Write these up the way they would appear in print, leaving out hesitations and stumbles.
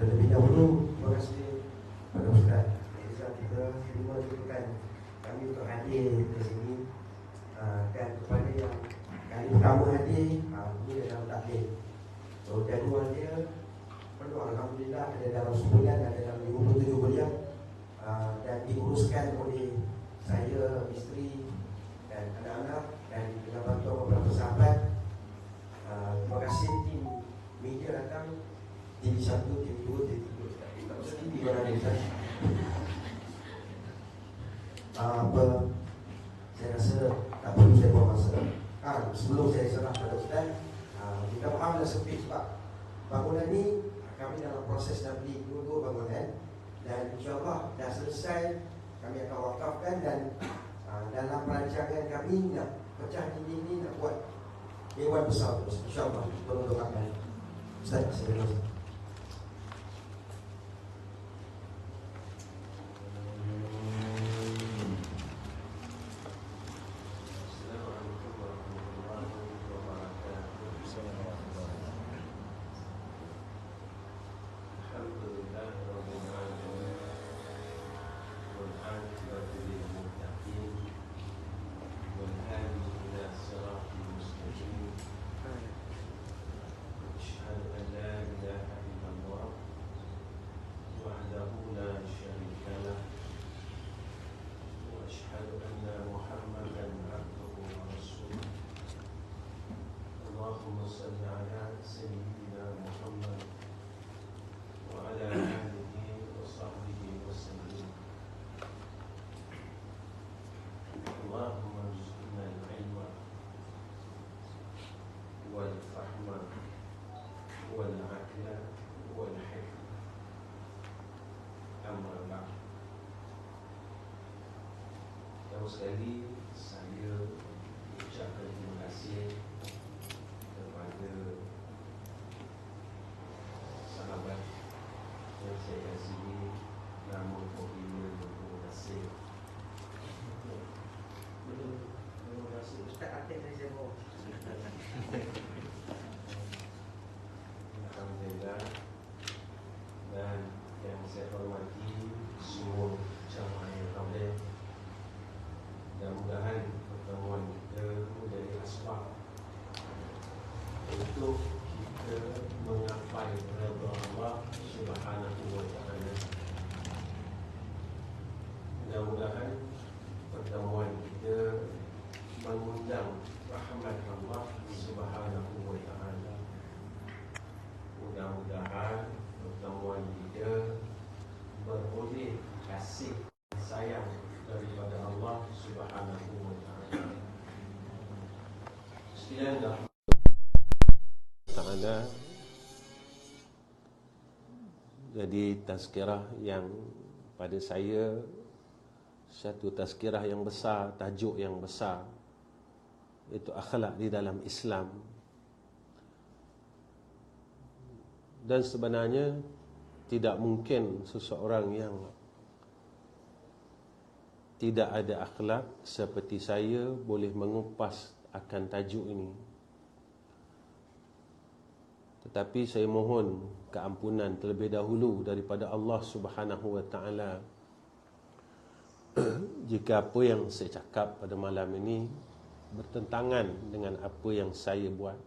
Terlebih dahulu, terima kasih kepada Ustaz Rizal kita semua tunjukkan kami untuk hadir ke sini, dan kepada yang kali pertama hadir, ini dalam taklim. So jadual dia penuh, alhamdulillah, ada dalam sebulan, ada dalam 57 bulan, dan diuruskan oleh saya, isteri dan anak-anak, dan dengan bantuan beberapa sahabat. Terima kasih tim media datang, tim 1, tim 2, tim 3. Tak usah tim mana ada Ustaz. Saya rasa tak perlu saya buang masa. Sebelum saya serah pada Ustaz, minta maaf dah sempit sebab bangunan ni kami dalam proses dah beli dua bangunan, dan insyaAllah dah selesai kami akan wakafkan, dan dalam perancangan kami nak pecah dinding ni, nak buat dewan besar terus, insyaAllah. Tolong doakan Ustaz. Saya terima. Sekali saya ucapkan terima kasih kepada sahabat yang saya kasihi, namun popular. Terima kasih. Terima kasih Ustaz. Akhir saya bawa. Alhamdulillah. Dan yang saya hormati semua jamaah yang hadir. Mudah-mudahan pertemuan kita menjadi asbab untuk kita menggapai redha Allah Subhanahu wa Ta'ala. Mudah-mudahan pertemuan kita mengundang rahmat Allah Subhanahu wa Ta'ala. Mudah-mudahan pertemuan kita beroleh kasih sayang daripada Allah Subhanahu wa Ta'ala. Sekalian Ta'ala, jadi tazkirah yang pada saya satu tazkirah yang besar, tajuk yang besar, itu akhlak di dalam Islam. Dan sebenarnya tidak mungkin seseorang yang tidak ada akhlak seperti saya boleh mengupas akan tajuk ini. Tetapi saya mohon keampunan terlebih dahulu daripada Allah Subhanahu wa Ta'ala jika apa yang saya cakap pada malam ini bertentangan dengan apa yang saya buat.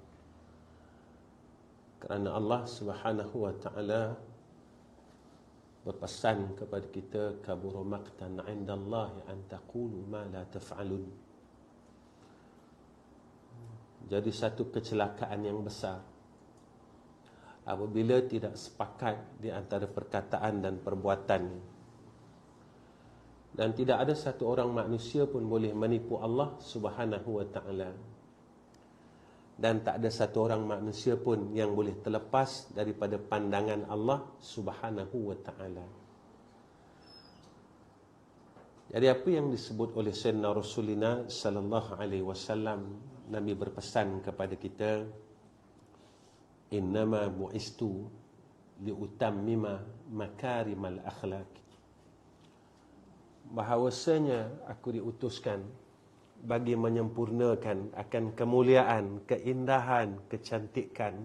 Kerana Allah Subhanahu wa Ta'ala berpesan kepada kita, kabura maqtan 'indallahi an taqulu ma la taf'alun. Jadi satu kecelakaan yang besar apabila tidak sepakat di antara perkataan dan perbuatan. Dan tidak ada satu orang manusia pun boleh menipu Allah Subhanahu wa Ta'ala. Dan tak ada satu orang manusia pun yang boleh terlepas daripada pandangan Allah Subhanahu wa Ta'ala. Jadi apa yang disebut oleh Sayyidina Rasulullah sallallahu alaihi wasallam, Nabi berpesan kepada kita, innama bu'istu liutammima makarimal akhlaq. Bahawasanya aku diutuskan bagi menyempurnakan akan kemuliaan, keindahan, kecantikan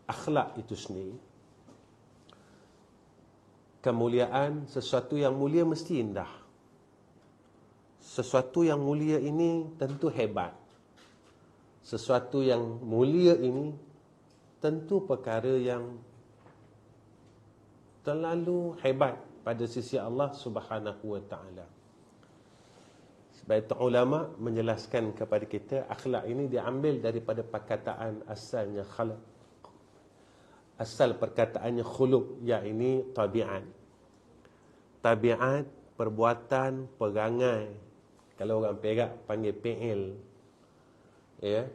akhlak itu sendiri. kemuliaan, sesuatu yang mulia mesti indah. Sesuatu yang mulia ini tentu hebat. Sesuatu yang mulia ini tentu perkara yang terlalu hebat pada sisi Allah Subhanahu wa taala. Sebab itu ulama menjelaskan kepada kita, akhlak ini diambil daripada perkataan asalnya khalaq. Asal perkataannya khuluq, iaitu tabiat. Tabiat, perbuatan, perangai. Kalau orang Perak panggil PL. Ya.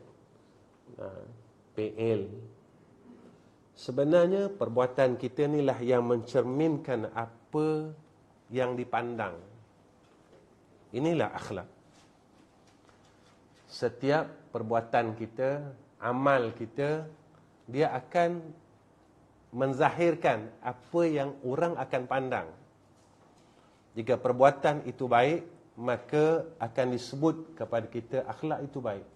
PL. Sebenarnya perbuatan kita inilah yang mencerminkan apa yang dipandang. Inilah akhlak. Setiap perbuatan kita, amal kita, dia akan menzahirkan apa yang orang akan pandang. Jika perbuatan itu baik, maka akan disebut kepada kita akhlak itu baik.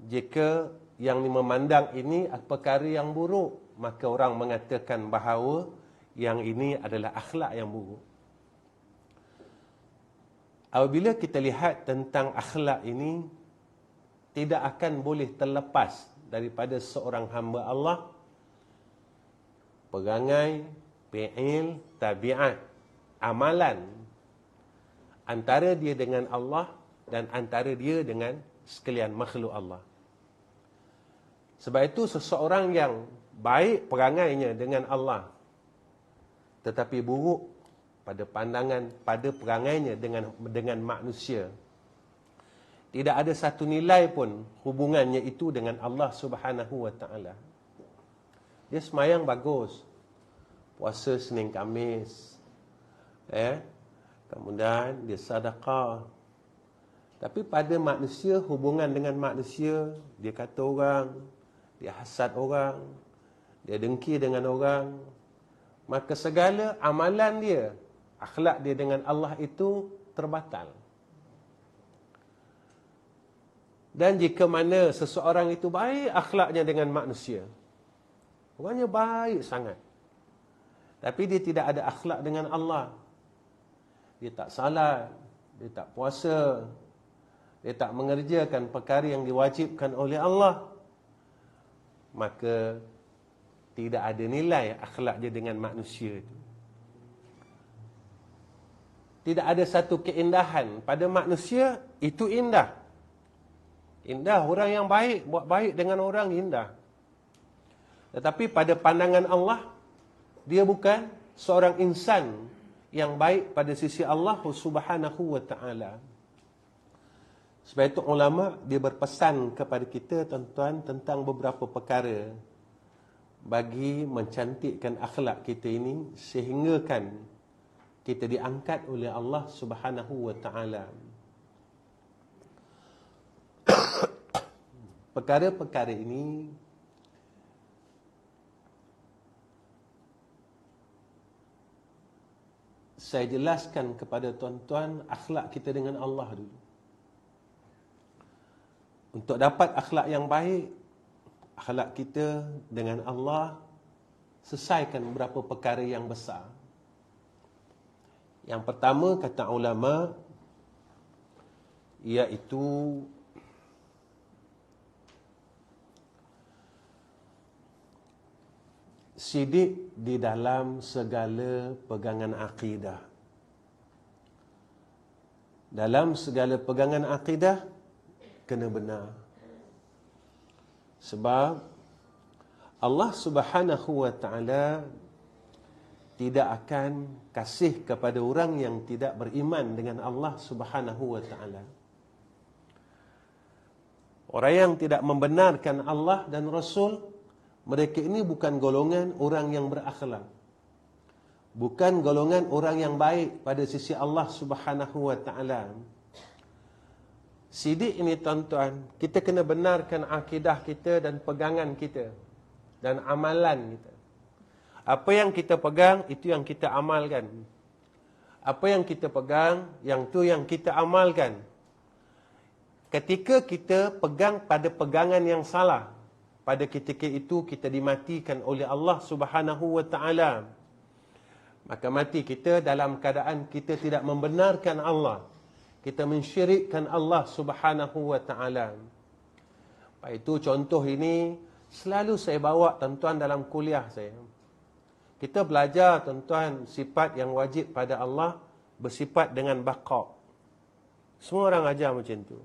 Jika yang memandang ini perkara yang buruk, maka orang mengatakan bahawa yang ini adalah akhlak yang buruk. Apabila kita lihat tentang akhlak ini, tidak akan boleh terlepas daripada seorang hamba Allah, perangai, fi'il, tabiat, amalan antara dia dengan Allah dan antara dia dengan sekalian makhluk Allah. Sebab itu seseorang yang baik perangainya dengan Allah tetapi buruk pada pandangan, pada perangainya dengan manusia, tidak ada satu nilai pun hubungannya itu dengan Allah Subhanahu wa taala. Dia semayang bagus, puasa Senin Khamis, kemudian dia sedekah. Tapi pada manusia, hubungan dengan manusia, dia kata orang, dia hasad orang, dia dengki dengan orang, maka segala amalan dia, akhlak dia dengan Allah itu terbatal. Dan jika mana seseorang itu baik akhlaknya dengan manusia, orangnya baik sangat, tapi dia tidak ada akhlak dengan Allah, dia tak salat, dia tak puasa, dia tak mengerjakan perkara yang diwajibkan oleh Allah, maka tidak ada nilai akhlak dia dengan manusia itu. Tidak ada satu keindahan pada manusia, itu indah. Indah, orang yang baik, buat baik dengan orang, indah. Tetapi pada pandangan Allah, dia bukan seorang insan yang baik pada sisi Allah Subhanahu wa ta'ala. Sebab itu ulama dia berpesan kepada kita, tuan-tuan, tentang beberapa perkara bagi mencantikkan akhlak kita ini, sehinggakan kita diangkat oleh Allah Subhanahu wa ta'ala. Perkara-perkara ini saya jelaskan kepada tuan-tuan akhlak kita dengan Allah dulu. Untuk dapat akhlak yang baik, akhlak kita dengan Allah, selesaikan beberapa perkara yang besar. Yang pertama, kata ulama, iaitu sidik di dalam segala pegangan akidah. Dalam segala pegangan akidah, kena benar. Sebab Allah Subhanahu wa ta'ala tidak akan kasih kepada orang yang tidak beriman dengan Allah Subhanahu wa ta'ala. Orang yang tidak membenarkan Allah dan Rasul, mereka ini bukan golongan orang yang berakhlak. Bukan golongan orang yang baik pada sisi Allah Subhanahu wa ta'ala. Sidik ini, tuan-tuan, kita kena benarkan akidah kita dan pegangan kita dan amalan kita. Apa yang kita pegang, itu yang kita amalkan. Apa yang kita pegang, yang tu yang kita amalkan. Ketika kita pegang pada pegangan yang salah, pada ketika itu kita dimatikan oleh Allah Subhanahu wa ta'ala. Maka mati kita dalam keadaan kita tidak membenarkan Allah. Kita mensyirikkan Allah Subhanahu wa ta'ala. Itu contoh ini selalu saya bawa tuan-tuan dalam kuliah saya. Kita belajar tuan-tuan sifat yang wajib pada Allah bersifat dengan baqa. Semua orang ajar macam tu.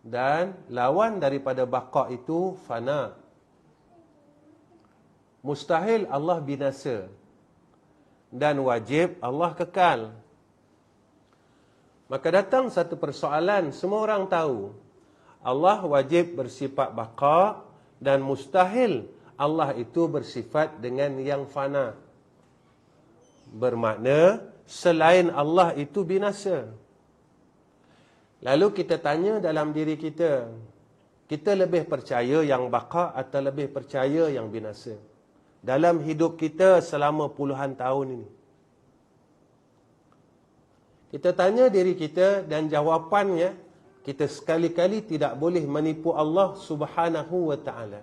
Dan lawan daripada baqa itu fana. Mustahil Allah binasa. Dan wajib Allah kekal. Maka datang satu persoalan, semua orang tahu. Allah wajib bersifat baqa dan mustahil Allah itu bersifat dengan yang fana. Bermakna selain Allah itu binasa. Lalu kita tanya dalam diri kita, kita lebih percaya yang baqa atau lebih percaya yang binasa? Dalam hidup kita selama puluhan tahun ini. Kita tanya diri kita dan jawapannya, kita sekali-kali tidak boleh menipu Allah Subhanahu wa ta'ala.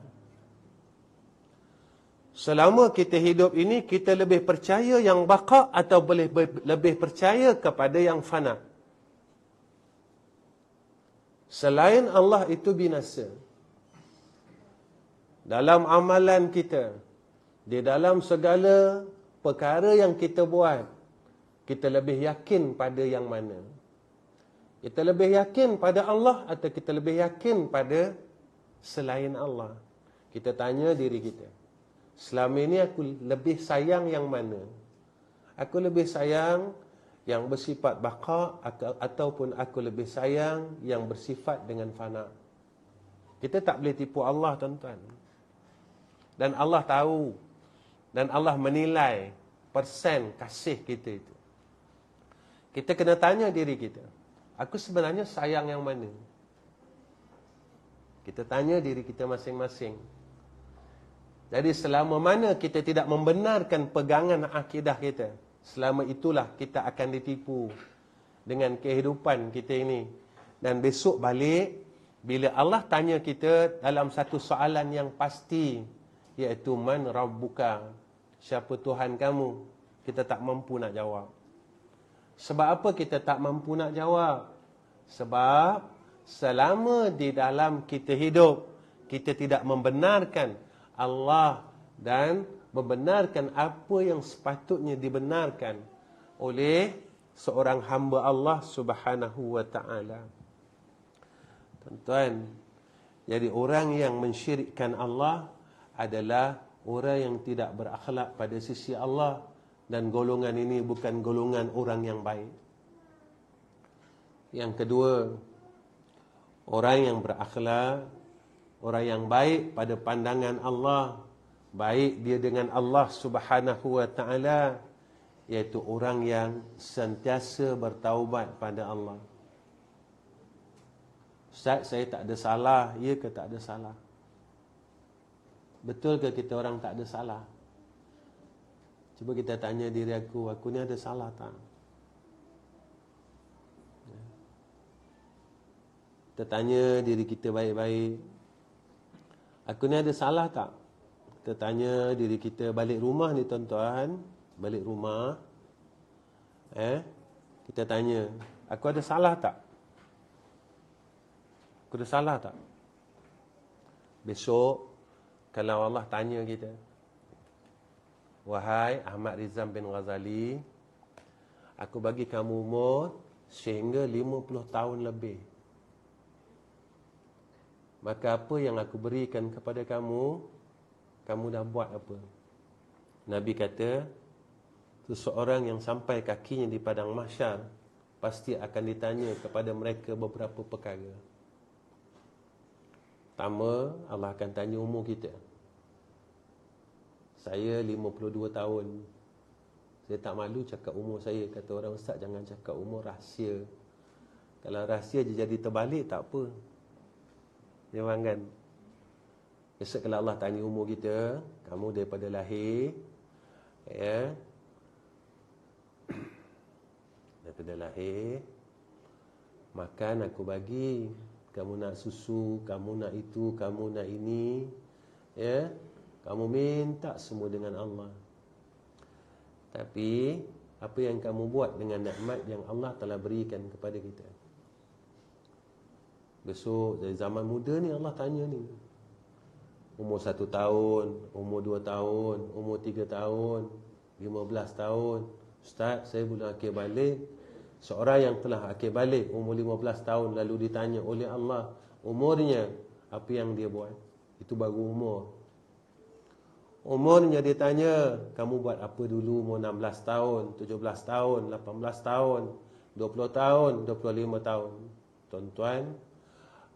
Selama kita hidup ini, kita lebih percaya yang baqa atau boleh lebih percaya kepada yang fana. Selain Allah itu binasa. Dalam amalan kita, di dalam segala perkara yang kita buat, kita lebih yakin pada yang mana? Kita lebih yakin pada Allah atau kita lebih yakin pada selain Allah? Kita tanya diri kita, selama ini aku lebih sayang yang mana? Aku lebih sayang yang bersifat baqa ataupun aku lebih sayang yang bersifat dengan fana? Kita tak boleh tipu Allah, tuan-tuan. Dan Allah tahu. Dan Allah menilai persen kasih kita itu. Kita kena tanya diri kita, aku sebenarnya sayang yang mana? Kita tanya diri kita masing-masing. Jadi selama mana kita tidak membenarkan pegangan akidah kita, selama itulah kita akan ditipu dengan kehidupan kita ini. Dan besok balik, bila Allah tanya kita dalam satu soalan yang pasti, iaitu man rabbuka, siapa Tuhan kamu? Kita tak mampu nak jawab. Sebab apa kita tak mampu nak jawab? Sebab selama di dalam kita hidup, kita tidak membenarkan Allah dan membenarkan apa yang sepatutnya dibenarkan oleh seorang hamba Allah Subhanahu wa ta'ala. Tuan-tuan, jadi orang yang mensyirikkan Allah adalah orang yang tidak berakhlak pada sisi Allah. Dan golongan ini bukan golongan orang yang baik. Yang kedua, orang yang berakhlak, orang yang baik pada pandangan Allah, baik dia dengan Allah Subhanahu wa ta'ala, iaitu orang yang sentiasa bertaubat pada Allah. Ustaz, saya tak ada salah. Ya ke tak ada salah? Betul ke kita orang tak ada salah? Cuba kita tanya diri aku ni ada salah tak? Kita tanya diri kita baik-baik, aku ni ada salah tak? Kita tanya diri kita balik rumah ni, tuan-tuan, balik rumah, kita tanya, aku ada salah tak? Aku ada salah tak? Besok kalau Allah tanya kita, wahai Ahmad Rizam bin Ghazali, aku bagi kamu umur sehingga 50 tahun lebih. Maka apa yang aku berikan kepada kamu, kamu dah buat apa? Nabi kata, seseorang yang sampai kakinya di padang mahsyar pasti akan ditanya kepada mereka beberapa perkara. Pertama, Allah akan tanya umur kita. Saya 52 tahun. Saya tak malu cakap umur saya. Kata orang, ustaz jangan cakap umur, rahsia. Kalau rahsia je jadi terbalik, tak apa. Dia faham kan? Besok kalau Allah tanya umur kita, kamu daripada lahir, daripada lahir, makan aku bagi. Kamu nak susu, kamu nak itu, kamu nak ini, kamu minta semua dengan Allah. Tapi apa yang kamu buat dengan nikmat yang Allah telah berikan kepada kita? Besok dari zaman muda ni Allah tanya ni. Umur 1 tahun, umur 2 tahun, umur 3 tahun, 15 tahun. Ustaz, saya belum akil balik. Seorang yang telah akil balik umur 15 tahun lalu ditanya oleh Allah umurnya, apa yang dia buat? Itu baru umur. Umurnya ditanya, kamu buat apa dulu umur 16 tahun, 17 tahun, 18 tahun, 20 tahun, 25 tahun. Tuan-tuan,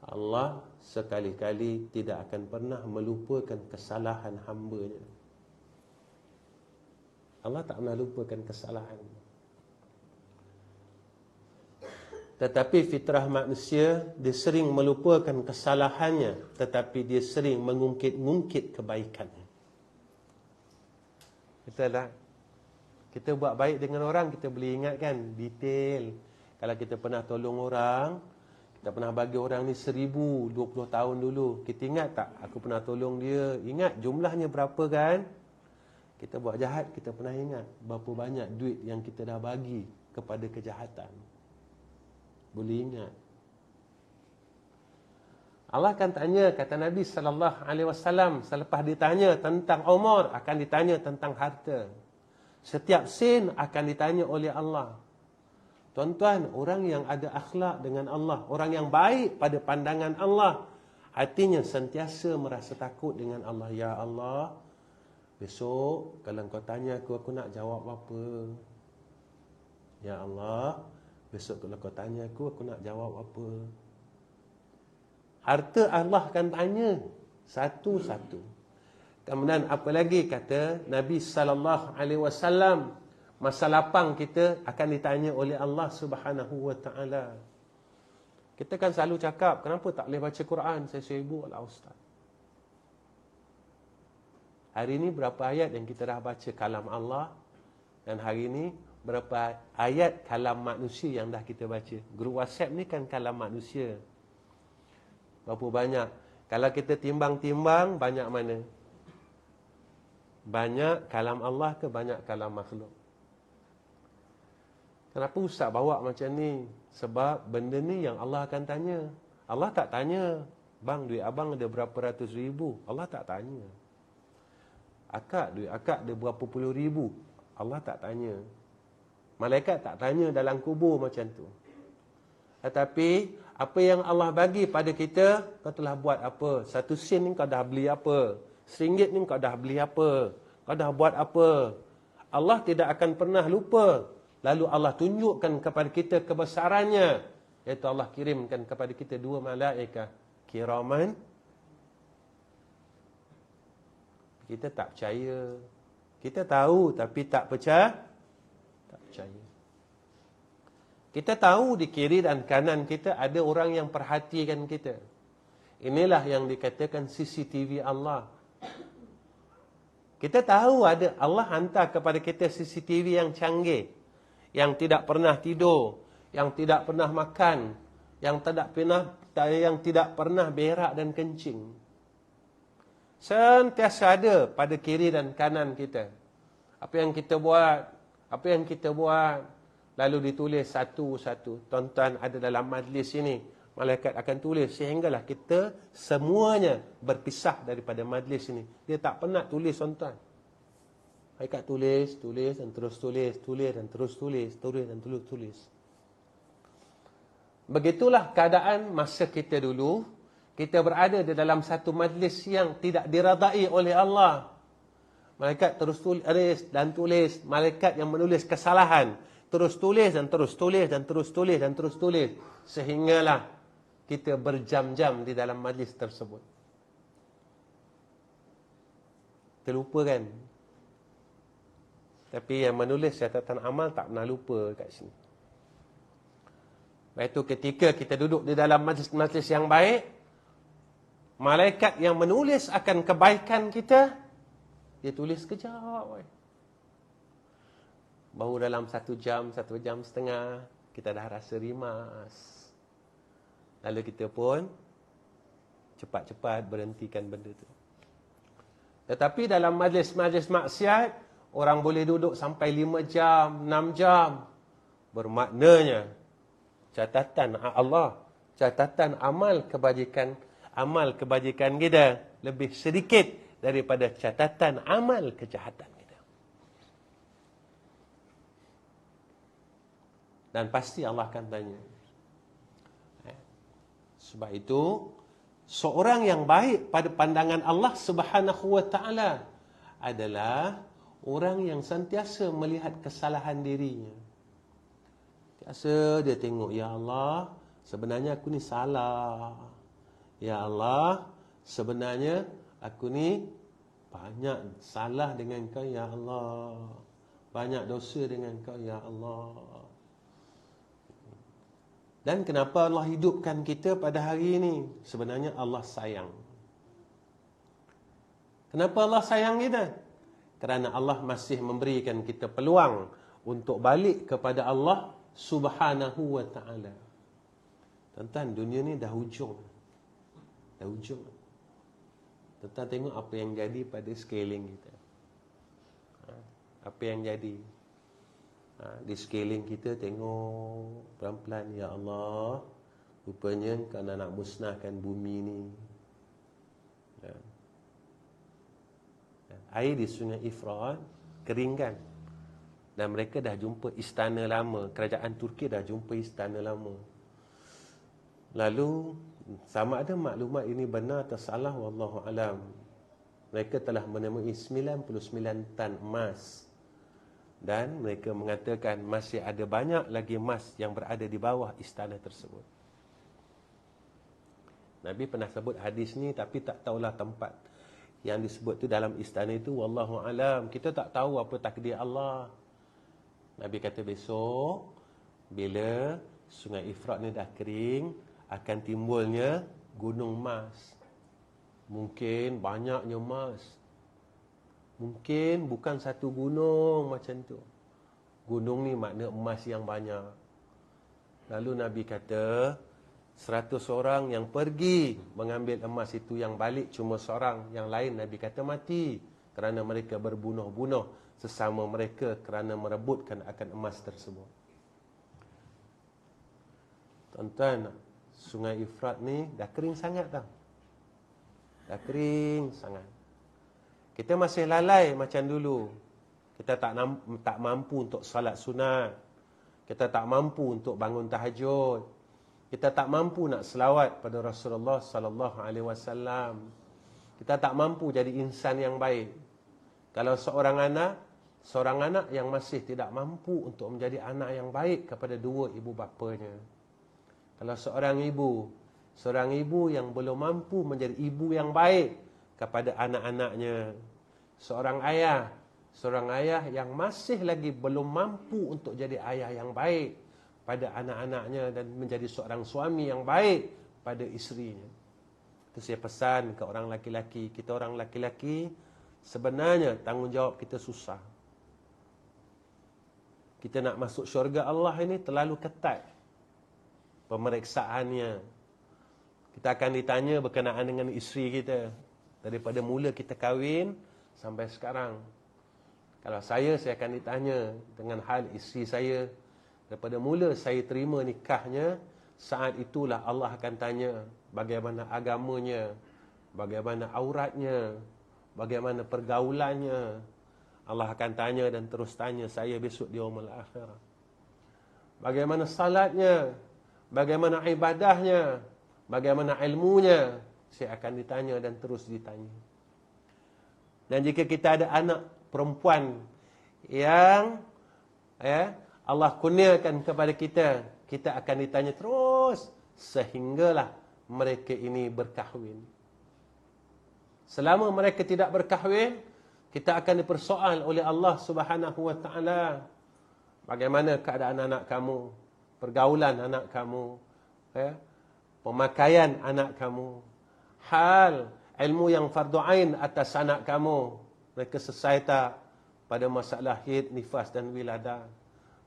Allah sekali-kali tidak akan pernah melupakan kesalahan hamba-Nya. Allah tak pernah lupakan kesalahan. Tetapi fitrah manusia, dia sering melupakan kesalahannya, tetapi dia sering mengungkit-ungkit kebaikannya. Betul tak? Kita buat baik dengan orang, kita boleh ingatkan detail. Kalau kita pernah tolong orang, kita pernah bagi orang ni 1,000 20 tahun dulu, kita ingat tak aku pernah tolong dia? Ingat jumlahnya berapa kan? Kita buat jahat, kita pernah ingat berapa banyak duit yang kita dah bagi kepada kejahatan. Boleh ingat. Allah akan tanya, kata Nabi SAW, selepas ditanya tentang umur, akan ditanya tentang harta. Setiap sen akan ditanya oleh Allah. Tuan-tuan, orang yang ada akhlak dengan Allah, orang yang baik pada pandangan Allah, hatinya sentiasa merasa takut dengan Allah. Ya Allah, besok kalau kau tanya aku nak jawab apa? Ya Allah, besok kalau kau tanya aku nak jawab apa? Harta Allah akan tanya satu-satu. Kemudian apa lagi kata Nabi SAW, masa lapang kita akan ditanya oleh Allah Subhanahu Wa Taala. Kita kan selalu cakap, kenapa tak boleh baca Quran? Saya sibuk lah Ustaz. Hari ini berapa ayat yang kita dah baca kalam Allah, dan hari ini berapa ayat kalam manusia yang dah kita baca. Grup WhatsApp ni kan kalam manusia. Berapa banyak? Kalau kita timbang-timbang, banyak mana? Banyak kalam Allah ke banyak kalam makhluk? Kenapa Ustaz bawa macam ni? Sebab benda ni yang Allah akan tanya. Allah tak tanya, bang, duit abang ada berapa ratus ribu? Allah tak tanya. Akak, duit akak ada berapa puluh ribu? Allah tak tanya. Malaikat tak tanya dalam kubur macam tu. Tetapi apa yang Allah bagi pada kita, kau telah buat apa? 1 sen ni kau dah beli apa? RM1 ni kau dah beli apa? Kau dah buat apa? Allah tidak akan pernah lupa. Lalu Allah tunjukkan kepada kita kebesarannya, iaitu Allah kirimkan kepada kita 2 malaikat kiraman. Kita tak percaya. Kita tahu tapi tak percaya. Tak percaya. Kita tahu di kiri dan kanan kita ada orang yang perhatikan kita. Inilah yang dikatakan CCTV Allah. Kita tahu ada Allah hantar kepada kita CCTV yang canggih, yang tidak pernah tidur, yang tidak pernah makan, yang tidak pernah berak dan kencing. Sentiasa ada pada kiri dan kanan kita. Apa yang kita buat, lalu ditulis satu-satu. Tuan-tuan ada dalam majlis ini, malaikat akan tulis sehinggalah kita semuanya berpisah daripada majlis ini. Dia tak pernah tulis, tuan-tuan. Malaikat tulis dan terus tulis dan terus tulis. Begitulah keadaan masa kita dulu. Kita berada di dalam satu majlis yang tidak diredai oleh Allah. Malaikat terus tulis dan tulis. Malaikat yang menulis kesalahan terus tulis dan terus tulis dan terus tulis dan terus tulis. Sehinggalah kita berjam-jam di dalam majlis tersebut. Terlupa kan? Tapi yang menulis catatan amal tak pernah lupa kat sini. Lepas itu ketika kita duduk di dalam majlis-majlis yang baik, malaikat yang menulis akan kebaikan kita, dia tulis kejap. Baru dalam 1 jam, 1 jam setengah, kita dah rasa rimas. Lalu kita pun cepat-cepat berhentikan benda tu. Tetapi dalam majlis-majlis maksiat, orang boleh duduk sampai 5 jam, 6 jam. Bermaknanya catatan Allah, catatan amal kebajikan kita lebih sedikit daripada catatan amal kejahatan kita. Dan pasti Allah akan tanya. Sebab itu, seorang yang baik pada pandangan Allah Subhanahu wa taala adalah orang yang sentiasa melihat kesalahan dirinya. Biasa dia tengok, ya Allah, sebenarnya aku ni salah. Ya Allah, sebenarnya aku ni banyak salah dengan kau, ya Allah. Banyak dosa dengan kau, ya Allah. Dan kenapa Allah hidupkan kita pada hari ini? Sebenarnya Allah sayang. Kenapa Allah sayang kita? Kerana Allah masih memberikan kita peluang untuk balik kepada Allah Subhanahu wa ta'ala. Tuan-tuan, dunia ni dah hujung. Dah hujung. Tuan-tuan tengok apa yang jadi pada sekeliling kita. Apa yang jadi. Di sekeliling kita tengok pelan-pelan, ya Allah, rupanya Kau nak musnahkan bumi ni. Air di Sungai Efrat keringkan. Dan mereka dah jumpa istana lama. Kerajaan Turki dah jumpa istana lama. Lalu, sama ada maklumat ini benar atau salah, wallahu alam. Mereka telah menemui 99 tan emas. Dan mereka mengatakan masih ada banyak lagi emas yang berada di bawah istana tersebut. Nabi pernah sebut hadis ni, tapi tak tahulah tempat yang disebut tu dalam istana itu, wallahu alam. Kita tak tahu apa takdir Allah. Nabi kata besok bila Sungai Efrat ni dah kering, akan timbulnya gunung emas. Mungkin banyaknya emas. Mungkin bukan satu gunung macam tu. Gunung ni makna emas yang banyak. Lalu Nabi kata 100 orang yang pergi mengambil emas itu, yang balik cuma seorang. Yang lain Nabi kata mati. Kerana mereka berbunuh-bunuh sesama mereka kerana merebutkan akan emas tersebut. Tuan-tuan, Sungai Efrat ni dah kering sangat tau. Dah kering sangat. Kita masih lalai macam dulu. Kita tak mampu untuk salat sunat. Kita tak mampu untuk bangun tahajud. Kita tak mampu nak selawat pada Rasulullah sallallahu alaihi wasallam. Kita tak mampu jadi insan yang baik. Kalau seorang anak yang masih tidak mampu untuk menjadi anak yang baik kepada dua ibu bapanya. Kalau seorang ibu yang belum mampu menjadi ibu yang baik kepada anak-anaknya. Seorang ayah yang masih lagi belum mampu untuk jadi ayah yang baik pada anak-anaknya dan menjadi seorang suami yang baik pada isterinya. Itu saya pesan ke orang laki-laki. Kita orang laki-laki sebenarnya tanggungjawab kita susah. Kita nak masuk syurga Allah ini terlalu ketat pemeriksaannya. Kita akan ditanya berkenaan dengan isteri kita. Daripada mula kita kahwin sampai sekarang. Kalau saya akan ditanya dengan hal isteri saya. Daripada mula saya terima nikahnya, saat itulah Allah akan tanya bagaimana agamanya, bagaimana auratnya, bagaimana pergaulannya. Allah akan tanya dan terus tanya saya besok di yaumul akhirah. Bagaimana salatnya, bagaimana ibadahnya, bagaimana ilmunya, saya akan ditanya dan terus ditanya. Dan jika kita ada anak perempuan yang Allah kurniakan kepada kita, kita akan ditanya terus sehinggalah mereka ini berkahwin. Selama mereka tidak berkahwin, kita akan dipersoal oleh Allah Subhanahu wa taala. Bagaimana keadaan anak kamu, pergaulan anak kamu, pemakaian anak kamu, hal ilmu yang fardu ain atas anak kamu, mereka selesai tak pada masalah haid, nifas dan wiladah?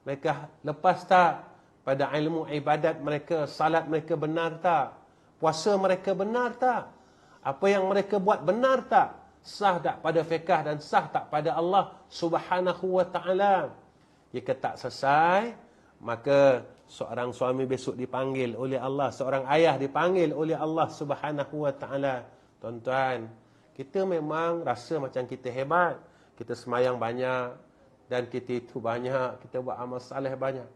Mereka lepas tak pada ilmu ibadat mereka? Salat mereka benar tak? Puasa mereka benar tak? Apa yang mereka buat benar tak? sah tak pada fiqh dan sah tak pada Allah Subhanahu wa ta'ala. Jika tak selesai, maka seorang suami besok dipanggil oleh Allah, seorang ayah dipanggil oleh Allah Subhanahu wa ta'ala. Tuan-tuan, kita memang rasa macam kita hebat, kita semayang banyak, dan kita itu banyak, kita buat amal saleh banyak.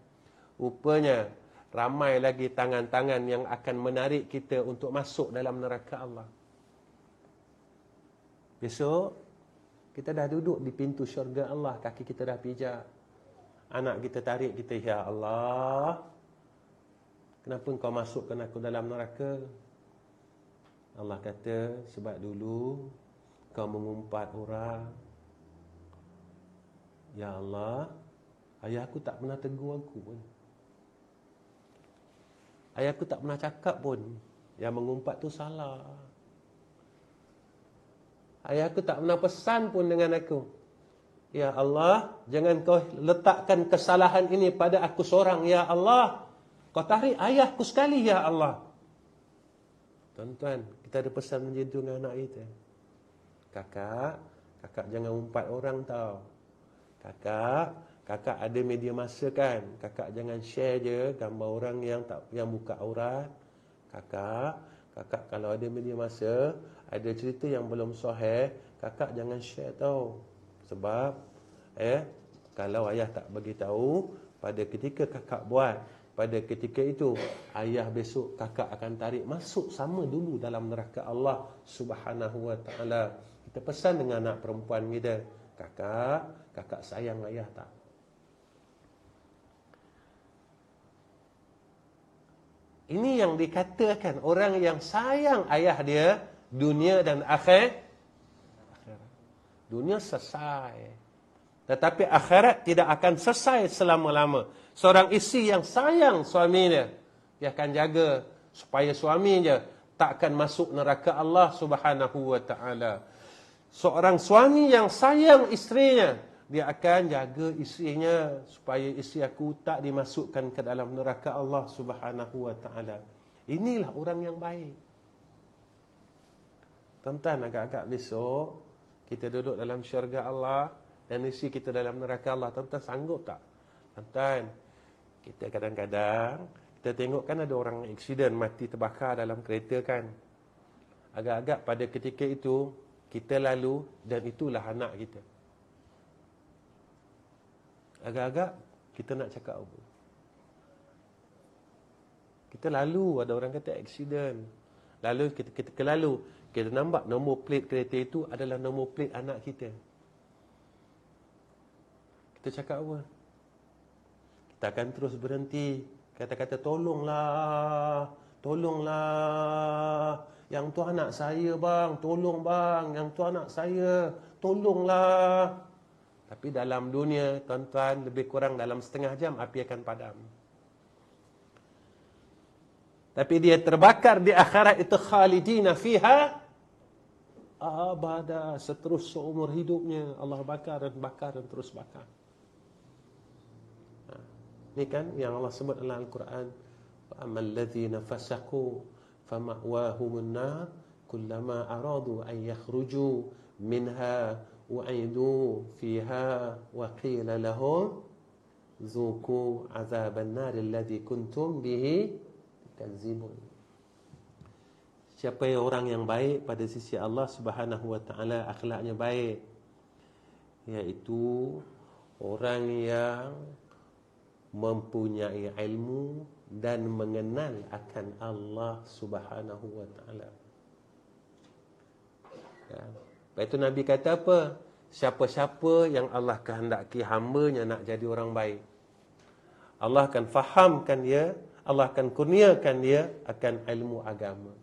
Rupanya, ramai lagi tangan-tangan yang akan menarik kita untuk masuk dalam neraka Allah. Besok, kita dah duduk di pintu syurga Allah, kaki kita dah pijak. Anak kita tarik kita, ya Allah, kenapa kau masukkan aku dalam neraka? Allah kata, sebab dulu kau mengumpat orang. Ya Allah, ayah aku tak pernah tegur aku pun. Ayah aku tak pernah cakap pun, yang mengumpat tu salah. Ayah aku tak pernah pesan pun dengan aku. Ya Allah, jangan kau letakkan kesalahan ini pada aku seorang, ya Allah. Kau tarik ayahku sekali, ya Allah. Tuan-tuan, kita ada pesan macam tu dengan anak kita. Kakak jangan umpat orang tau. Kakak ada media masa kan. Kakak jangan share je gambar orang yang buka aurat. Kakak kalau ada media masa, ada cerita yang belum sahih, kakak jangan share tau. Sebab kalau ayah tak bagi tahu pada ketika kakak buat, pada ketika itu ayah besok kakak akan tarik masuk sama dulu dalam neraka Allah Subhanahu wa ta'ala. Kita pesan dengan anak perempuan kita, kakak sayang ayah tak? Ini yang dikatakan orang yang sayang ayah dia, dunia dan akhirat. Dunia selesai, tetapi akhirat tidak akan selesai selama-lama. Seorang isteri yang sayang suaminya, dia akan jaga supaya suaminya tak akan masuk neraka Allah Subhanahu wa ta'ala. Seorang suami yang sayang isterinya, dia akan jaga isterinya supaya isteri aku tak dimasukkan ke dalam neraka Allah Subhanahu wa ta'ala. Inilah orang yang baik. Tuan-tuan, agak-agak besok kita duduk dalam syurga Allah dan isteri kita dalam neraka Allah. Tuan-tuan sanggup tak? Tuan-tuan, kita kadang-kadang kita tengok kan ada orang aksiden mati terbakar dalam kereta kan. Agak-agak pada ketika itu kita lalu dan itulah anak kita. Agak-agak kita nak cakap apa? Kita lalu, ada orang kata aksiden. Lalu kita lalu, kita nampak nombor plate kereta itu adalah nombor plate anak kita. Kita cakap apa? Kita akan terus berhenti. Kata-kata tolonglah. Yang tu anak saya bang, tolong bang. Yang tu anak saya, tolonglah. Tapi dalam dunia, tuan-tuan, lebih kurang dalam setengah jam api akan padam. Tapi dia terbakar di akhirat itu khalidina fiha abada, seterus seumur hidupnya. Allah bakar dan terus bakar. Ini kan yang Allah sebut dalam Al-Quran, فَأَمَّا الَّذِينَ فَسَقُوا فَمَأْوَاهُمُ النَّارُ كُلَّمَا أَرَادُوا أَنْ يَخْرُجُوا مِنْهَا وَأَعِيدُوا فِيهَا وَقِيلَ لَهُمْ ذُوقُوا عَذَابَ النَّارِ الَّذِي كُنْتُمْ بِهِ تَكْذِبُونَ. Siapa orang yang baik pada sisi Allah Subhanahu wa ta'ala, akhlaknya baik, iaitu orang yang mempunyai ilmu dan mengenal akan Allah Subhanahu wa ta'ala. Lepas itu Nabi kata apa? Siapa-siapa yang Allah kehendaki hamba-Nya nak jadi orang baik, Allah akan fahamkan dia, Allah akan kurniakan dia akan ilmu agama.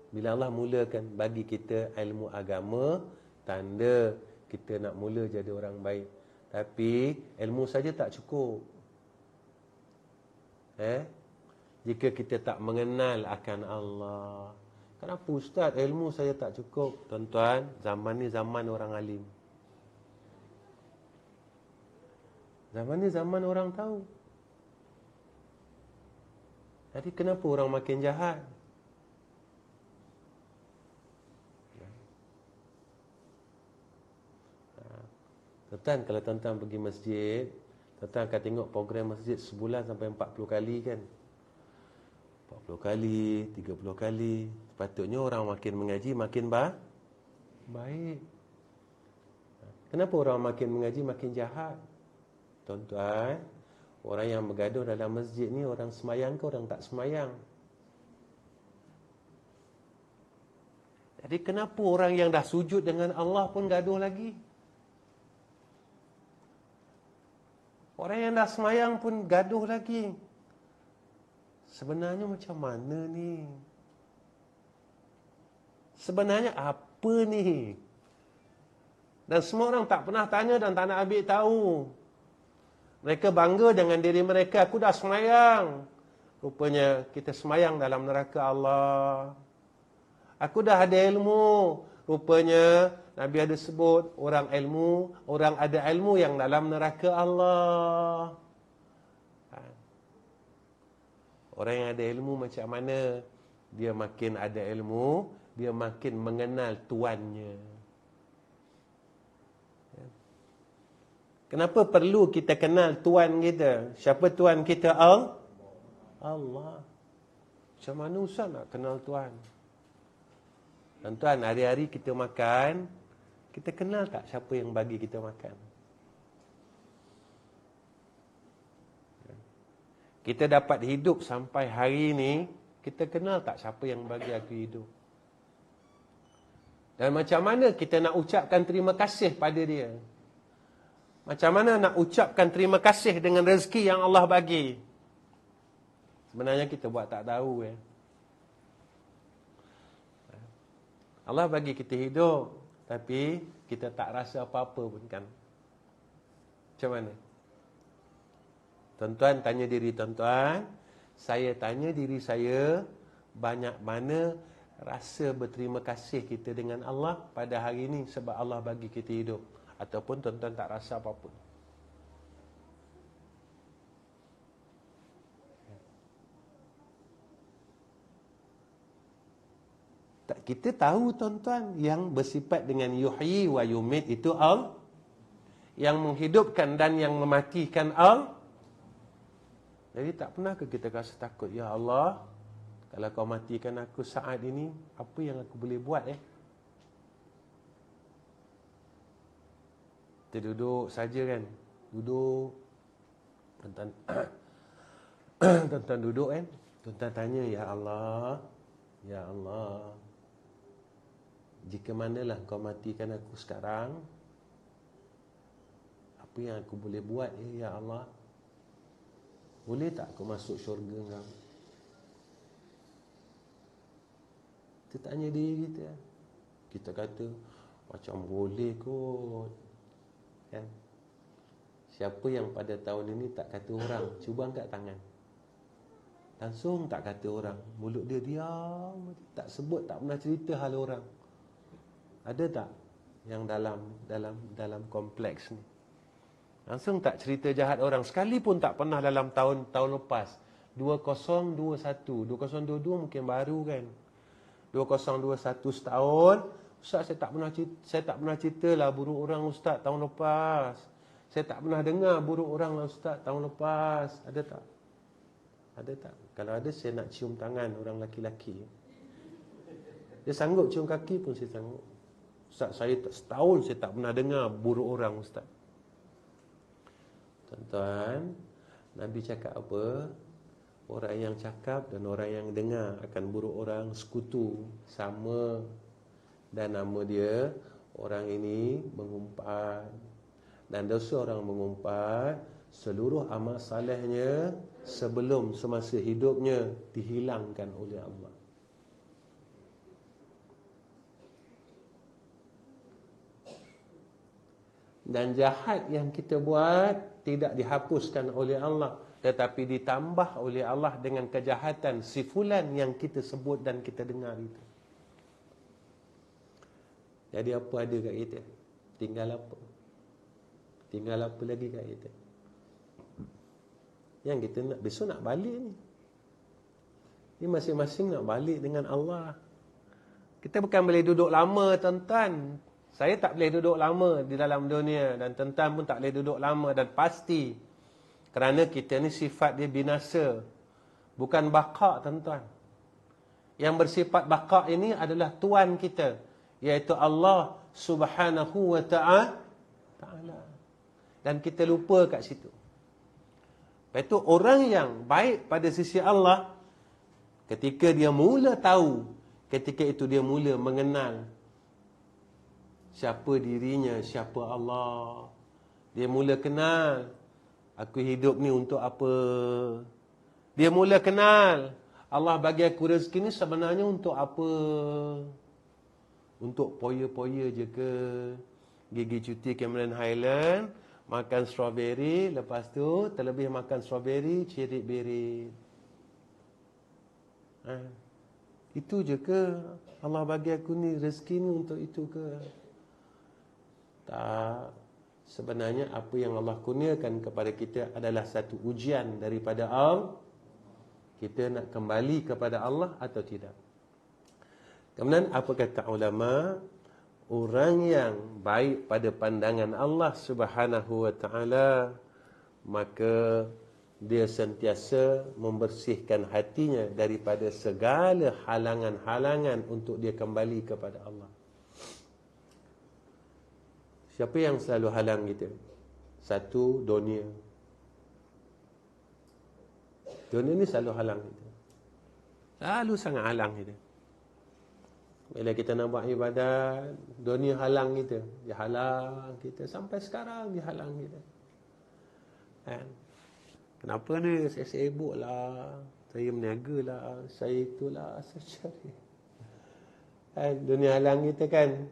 Bila Allah mulakan bagi kita ilmu agama, tanda kita nak mula jadi orang baik. Tapi ilmu saja tak cukup. Jika kita tak mengenal akan Allah. Kenapa Ustaz ilmu saya tak cukup? Tuan-tuan, zaman ni zaman orang alim. Zaman ni zaman orang tahu. Jadi kenapa orang makin jahat? Tuan-tuan, kalau tuan-tuan pergi masjid, tuan-tuan akan tengok program masjid sebulan sampai 40 kali kan. 40 kali, 30 kali. Sepatutnya orang makin mengaji, makin baik. Kenapa orang makin mengaji, makin jahat? Tuan-tuan, orang yang bergaduh dalam masjid ni orang semayang ke orang tak semayang? Jadi kenapa orang yang dah sujud dengan Allah pun gaduh lagi? Orang yang dah semayang pun gaduh lagi. Sebenarnya macam mana ni? Sebenarnya apa ni? Dan semua orang tak pernah tanya dan tak nak ambil tahu. Mereka bangga dengan diri mereka. Aku dah semayang. Rupanya kita semayang dalam neraka Allah. Aku dah ada ilmu. Rupanya Nabi ada sebut orang ada ilmu yang dalam neraka Allah. Orang yang ada ilmu macam mana? Dia makin ada ilmu, dia makin mengenal tuannya. Kenapa perlu kita kenal tuan kita? Siapa tuan kita? Allah. Macam mana Ustaz nak kenal tuan? Tuan-tuan, hari-hari kita makan, kita kenal tak siapa yang bagi kita makan? Kita dapat hidup sampai hari ini, kita kenal tak siapa yang bagi aku hidup? Dan macam mana kita nak ucapkan terima kasih pada dia? Macam mana nak ucapkan terima kasih dengan rezeki yang Allah bagi? Sebenarnya kita buat tak tahu. Allah bagi kita hidup, tapi kita tak rasa apa-apa pun kan? Macam mana? Tuan-tuan tanya diri tuan-tuan, saya tanya diri saya, banyak mana rasa berterima kasih kita dengan Allah pada hari ini sebab Allah bagi kita hidup? Ataupun tuan-tuan tak rasa apa-apa? Kita tahu tuan-tuan, yang bersifat dengan yuhyi wa yumit itu Allah. Yang menghidupkan dan yang mematikan Allah. Jadi tak pernah ke kita rasa takut, ya Allah, kalau kau matikan aku saat ini, apa yang aku boleh buat Kita duduk saja kan. Duduk. Tuan-tuan tuan-tuan duduk kan. Tuan-tuan tanya, ya Allah, ya Allah, jika manalah kau matikan aku sekarang, apa yang aku boleh buat ya Allah? Boleh tak aku masuk syurga kau? Kita tanya diri kita. Kita kata, macam boleh kot. Kan? Siapa yang pada tahun ini tak kata orang? Cuba angkat tangan. Langsung tak kata orang. Mulut dia diam. Tak sebut, tak pernah cerita hal orang. Ada tak yang dalam kompleks ni? Langsung tak cerita jahat orang. Sekali pun tak pernah dalam tahun lepas. 2021, 2022 mungkin baru kan. 2021 setahun. Ustaz, saya tak pernah cerita lah buruk orang Ustaz tahun lepas. Saya tak pernah dengar buruk orang lah Ustaz tahun lepas. Ada tak? Ada tak? Kalau ada, saya nak cium tangan orang laki-laki. Dia sanggup cium kaki pun saya sanggup. Ustaz, saya setahun saya tak pernah dengar buruk orang Ustaz. Tuan-tuan, Nabi cakap apa? Orang yang cakap dan orang yang dengar akan buruk orang sekutu, sama. Dan nama dia, orang ini mengumpat. Dan dosa orang mengumpat, seluruh amal salehnya sebelum semasa hidupnya dihilangkan oleh Allah. Dan jahat yang kita buat tidak dihapuskan oleh Allah, tetapi ditambah oleh Allah dengan kejahatan si fulan yang kita sebut dan kita dengar itu. Jadi apa ada kat kita? Tinggal apa? Tinggal apa lagi kat kita? Yang kita nak, besok nak balik ni. Ni masing-masing nak balik dengan Allah. Kita bukan boleh duduk lama tuan-tuan. Saya tak boleh duduk lama di dalam dunia, dan tuan-tuan pun tak boleh duduk lama, dan pasti. Kerana kita ni sifat dia binasa. Bukan baqa, tuan-tuan. Yang bersifat baqa ini adalah Tuhan kita, iaitu Allah Subhanahu wa ta'ala. Dan kita lupa kat situ. Lepas itu orang yang baik pada sisi Allah, ketika dia mula tahu, ketika itu dia mula mengenal siapa dirinya, siapa Allah. Dia mula kenal, aku hidup ni untuk apa. Dia mula kenal, Allah bagi aku rezeki ni sebenarnya untuk apa. Untuk poya-poya je ke? Gigi cuti Cameron Highland, makan strawberry, lepas tu terlebih makan strawberry, cirit berit. Itu je ke? Allah bagi aku ni rezeki ni untuk itu ke? Tak. Sebenarnya apa yang Allah kurniakan kepada kita adalah satu ujian daripada Allah. Kita nak kembali kepada Allah atau tidak. Kemudian apa kata ulama? Orang yang baik pada pandangan Allah Subhanahu wa ta'ala, maka dia sentiasa membersihkan hatinya daripada segala halangan-halangan untuk dia kembali kepada Allah. Siapa yang selalu halang kita? Satu, dunia. Dunia ni selalu halang kita. Selalu sangat halang kita. Bila kita nak buat ibadat, dunia halang kita. Dia halang kita. Sampai sekarang dia halang kita. Kan? Kenapa ni? Saya sibuk lah. Saya meniaga lah. Saya itulah. Saya cari. Kan? Dunia halang kita kan.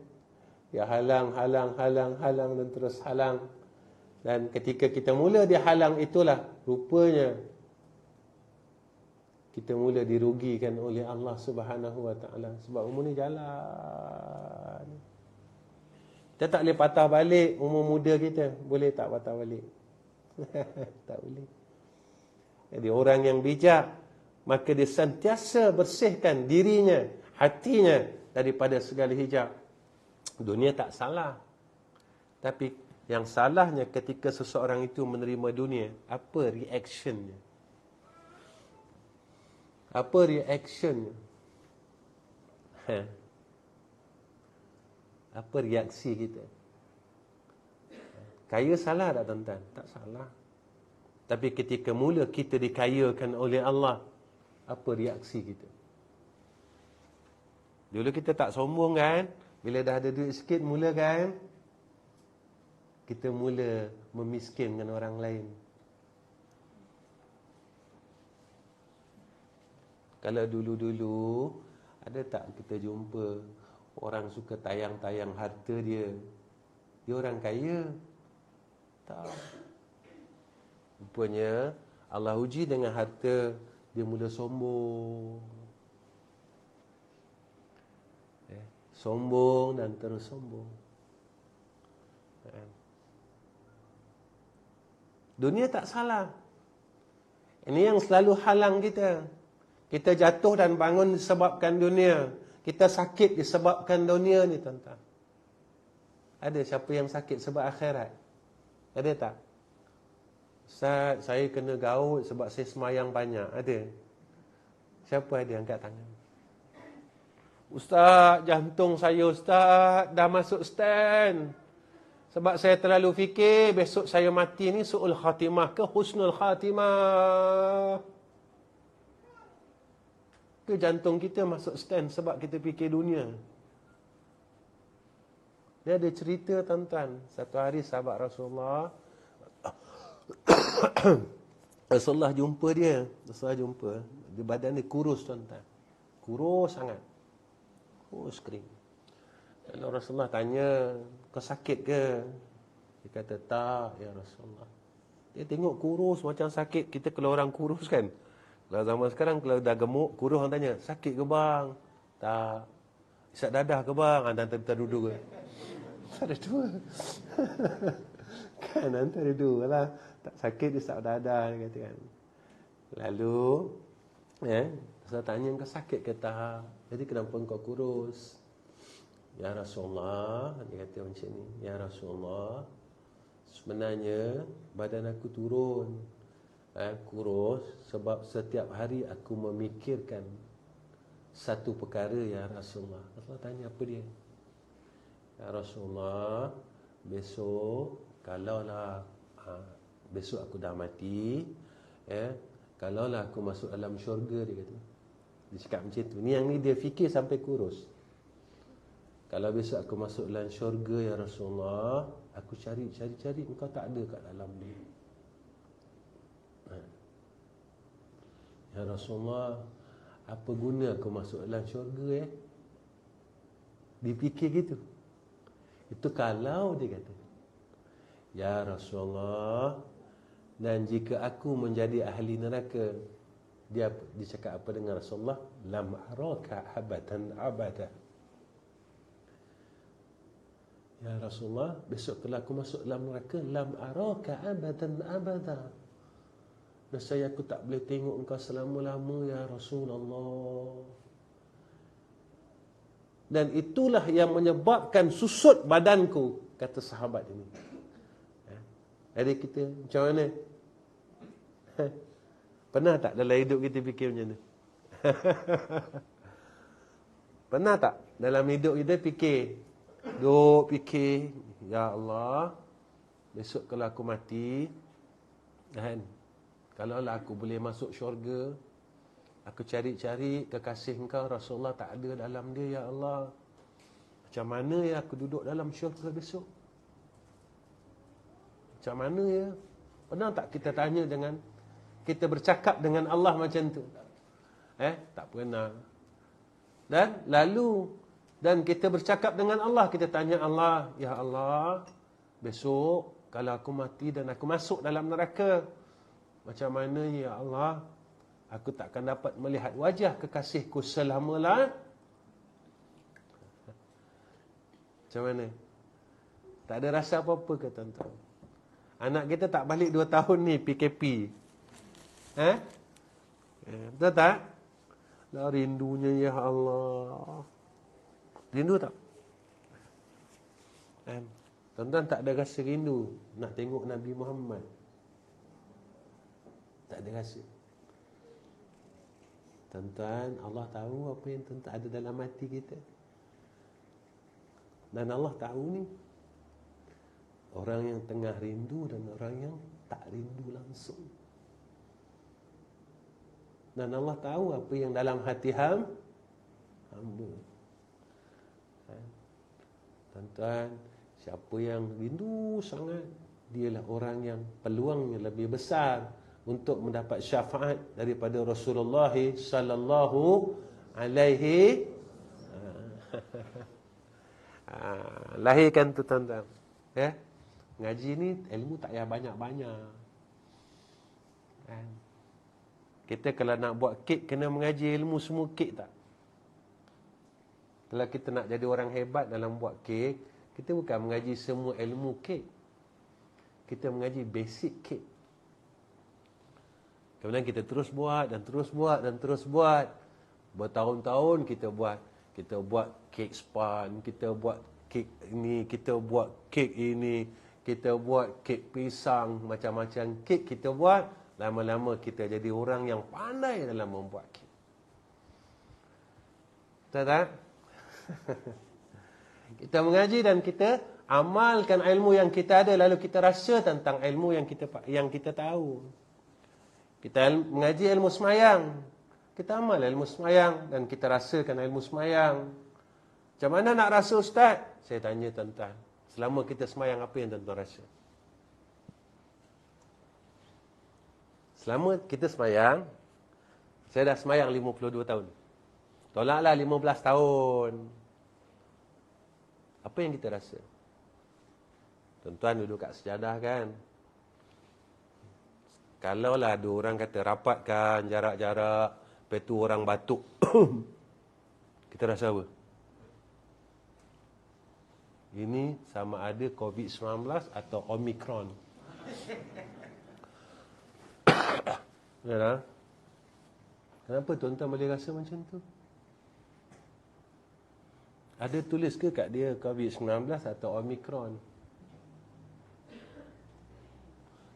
Dia halang dan terus halang. Dan ketika kita mula dia halang itulah, rupanya kita mula dirugikan oleh Allah Subhanahu wa ta'ala. Sebab umur ni jalan. Kita tak boleh patah balik umur muda kita. Boleh tak patah balik? Tak boleh. Jadi orang yang bijak, maka dia sentiasa bersihkan dirinya, hatinya daripada segala hijab. Dunia tak salah. Tapi yang salahnya ketika seseorang itu menerima dunia, apa reactionnya? Apa reactionnya? Apa reaksi kita? Kaya salah tak tuan-tuan? Tak salah. Tapi ketika mula kita dikayakan oleh Allah, apa reaksi kita? Dulu kita tak sombong kan? Bila dah ada duit sikit, mula kan? Kita mula memiskinkan orang lain. Kalau dulu-dulu, ada tak kita jumpa orang suka tayang-tayang harta dia? Dia orang kaya? Tak. Rupanya Allah uji dengan harta, dia mula sombong. Sombong dan terus sombong. Dunia tak salah. Ini yang selalu halang kita. Kita jatuh dan bangun disebabkan dunia. Kita sakit disebabkan dunia ni, tuan-tuan. Ada siapa yang sakit sebab akhirat? Ada tak? Ustaz, saya kena gaut sebab saya semayang banyak. Ada? Siapa ada angkat tangan? Ustaz, jantung saya Ustaz dah masuk stand. Sebab saya terlalu fikir besok saya mati ni su'ul khatimah ke husnul khatimah. Ke jantung kita masuk stand sebab kita fikir dunia. Dia ada cerita, tuan-tuan. Satu hari sahabat Rasulullah Rasulullah jumpa dia. Rasulullah jumpa. Di badan dia kurus, tuan-tuan. Kurus sangat. Kurus kering. Lalu Rasulullah tanya, kau sakit ke? Dia kata, tak ya Rasulullah. Dia tengok kurus macam sakit. Kita kalau orang kurus kan, kalau zaman sekarang kalau dah gemuk, kurus orang tanya, sakit ke bang? Tak. Isak dadah ke bang? Antara dua. Ada dua. Kan antara dua lah. Tak sakit, isak dadah, dia kata kan. Lalu saya tanya, kau sakit ke tak? Jadi kenapa kau kurus? Ya Rasulullah, dia kata macam ni, ya Rasulullah, sebenarnya badan aku turun, kurus, sebab setiap hari aku memikirkan satu perkara ya Rasulullah. Rasulullah tanya apa dia? Ya Rasulullah, besok kalaulah besok aku dah mati, kalaulah aku masuk dalam syurga, dia kata. Dia cakap macam tu. Ni yang ni dia fikir sampai kurus. Kalau besok aku masuk dalam syurga ya Rasulullah, aku cari engkau tak ada kat dalam dia. Ya Rasulullah, apa guna aku masuk dalam syurga Dipikir gitu. Itu kalau dia kata. Ya Rasulullah, dan jika aku menjadi ahli neraka, dia cakap apa dengan Rasulullah? Lam araka abadan abada. Ya Rasulullah, besok kalau aku masuk dalam neraka, lam araka abadan abada. Nescaya aku tak boleh tengok engkau selama-lama ya Rasulullah. Dan itulah yang menyebabkan susut badanku, kata sahabat ini. Jadi kita macam mana? Pernah tak dalam hidup kita fikir macam mana? Pernah tak dalam hidup kita fikir, ya Allah, besok kalau aku mati, kan, kalaulah aku boleh masuk syurga, aku cari-cari kekasih engkau Rasulullah tak ada dalam dia, ya Allah, macam mana ya aku duduk dalam syurga besok? Macam mana ya? Pernah tak kita tanya dengan, kita bercakap dengan Allah macam tu? Tak pernah. Dan kita bercakap dengan Allah, kita tanya Allah, ya Allah, besok kalau aku mati dan aku masuk dalam neraka, macam mana ya Allah, aku takkan dapat melihat wajah kekasihku selama-lamanya. Macam mana? Tak ada rasa apa-apa ke tuan-tuan? Anak kita tak balik 2 tahun ni PKP. Betul tak? Dah rindunya ya Allah. Rindu tak? Tuan-tuan tak ada rasa rindu nak tengok Nabi Muhammad? Tak ada rasa. Tuan-tuan, Allah tahu apa yang tuan-tuan ada dalam hati kita. Dan Allah tahu ni, orang yang tengah rindu dan orang yang tak rindu langsung. Dan Allah tahu apa yang dalam hati hamba. Tuan-tuan, siapa yang rindu sangat, dialah orang yang peluangnya lebih besar untuk mendapat syafaat daripada Rasulullah sallallahu alaihi lahirkan tu tuan-tuan. Ngaji ni ilmu tak payah banyak-banyak. Kita kalau nak buat kek, kena mengaji ilmu semua kek tak? Kalau kita nak jadi orang hebat dalam buat kek, kita bukan mengaji semua ilmu kek. Kita mengaji basic kek. Kemudian kita terus buat dan terus buat dan terus buat. Bertahun-tahun kita buat. Kita buat kek span, kita buat kek ini, kita buat kek ini, kita buat kek pisang, macam-macam kek kita buat. Lama-lama kita jadi orang yang pandai dalam membuat kek. Betul tak? Kita mengaji dan kita amalkan ilmu yang kita ada, lalu kita rasa tentang ilmu yang kita tahu. Kita mengaji ilmu semayang, kita amal ilmu semayang dan kita rasakan ilmu semayang. Macam mana nak rasa ustaz? Saya tanya tuan-tuan, selama kita semayang apa yang tuan-tuan rasa? Selama kita semayang, saya dah semayang 52 tahun. Tolaklah 15 tahun. Apa yang kita rasa? Tuan-tuan duduk kat sejadah kan? Kalaulah ada orang kata rapatkan jarak-jarak, lepas tu orang batuk, kita rasa apa? Ini sama ada COVID-19 atau Omicron. Ya, kenapa tuan-tuan boleh rasa macam tu? Ada tulis ke kat dia COVID-19 atau Omicron?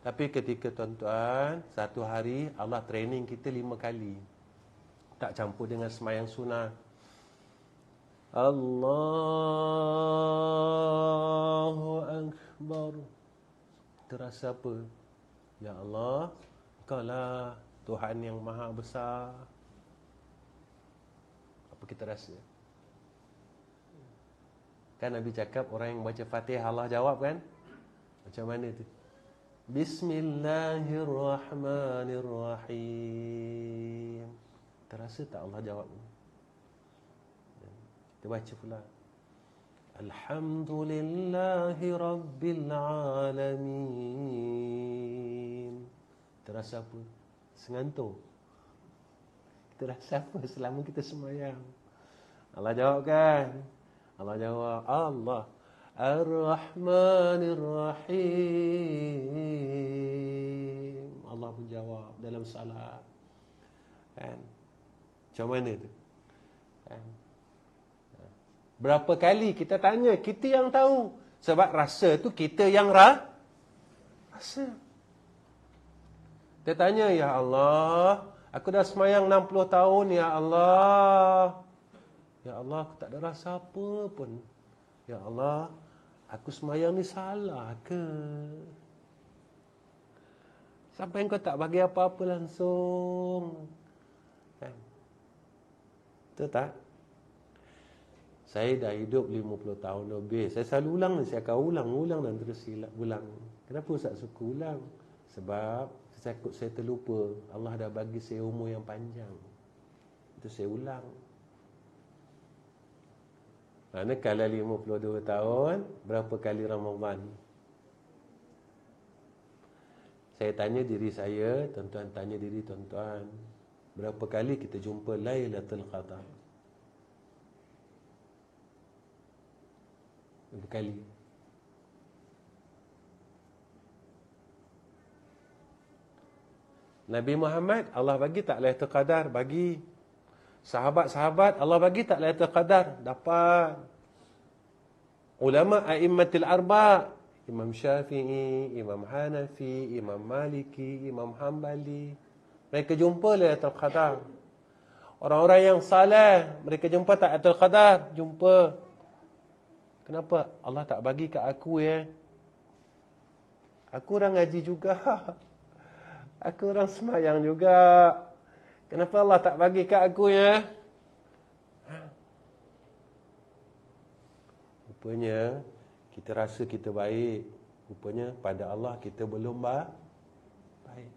Tapi ketika tuan-tuan, satu hari Allah training kita 5 kali. Tak campur dengan semayang sunnah. Allahu Akbar. Terasa apa? Ya Allah, Engkau lah Tuhan yang maha besar. Apa kita rasa? Kan Nabi cakap orang yang baca Fatihah Allah jawab kan? Macam mana tu? Bismillahirrahmanirrahim. Terasa tak Allah jawab? Kita baca pula. Alhamdulillahi Rabbil Alamin. Terasa apa? Sengantuk. Kita rasa apa selama kita semayang? Allah jawab kan? Allah jawab, Allah Ar-Rahmanir-Rahim. Allah menjawab dalam salat. Kan? Macam mana tu? Kan? Berapa kali kita tanya, kita yang tahu. Sebab rasa tu kita yang rasa. Kita tanya, Ya Allah, aku dah semayang 60 tahun, Ya Allah. Ya Allah, aku tak ada rasa apa pun. Ya Allah, aku semayang ni salah ke? Sampai kau tak bagi apa-apa langsung. Kan? Betul tak? Saya dah hidup 50 tahun lebih. Saya selalu ulang ni. Saya akan ulang dan terus ulang. Kenapa Ustaz suka ulang? Sebab saya terlupa. Allah dah bagi saya umur yang panjang. Itu saya ulang. Mana kalau 52 tahun, berapa kali Ramadan? Saya tanya diri saya, tuan-tuan tanya diri tuan-tuan. Berapa kali kita jumpa Lailatul Qadar? Berapa kali? Nabi Muhammad, Allah bagi tak Lailatul Qadar? Bagi. Sahabat-sahabat, Allah bagi tak Lailatul Qadar? Dapat. Ulama a'immatil arba', Imam Syafi'i, Imam Hanafi, Imam Maliki, Imam Hanbali, mereka jumpa Lailatul Qadar. Orang-orang yang saleh, mereka jumpa tak Lailatul Qadar? Jumpa. Kenapa Allah tak bagi kat aku ya? Aku orang ngaji juga. Aku orang semayang juga. Kenapa Allah tak bagi kat aku ya? Rupanya kita rasa kita baik. Rupanya pada Allah kita belum baik.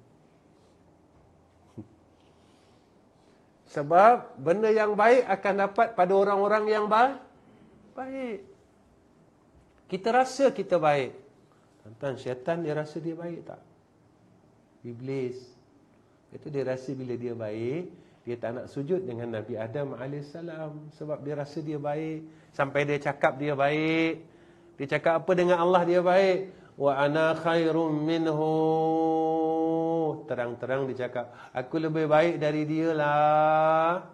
Sebab benda yang baik akan dapat pada orang-orang yang baik. Kita rasa kita baik. Tuan-tuan, syaitan dia rasa dia baik tak? Iblis. Itu dia rasa bila dia baik, dia tak nak sujud dengan Nabi Adam AS. Sebab dia rasa dia baik. Sampai dia cakap dia baik. Dia cakap apa dengan Allah dia baik? Wa ana khairum minhu. Terang-terang dia cakap, aku lebih baik dari dia lah.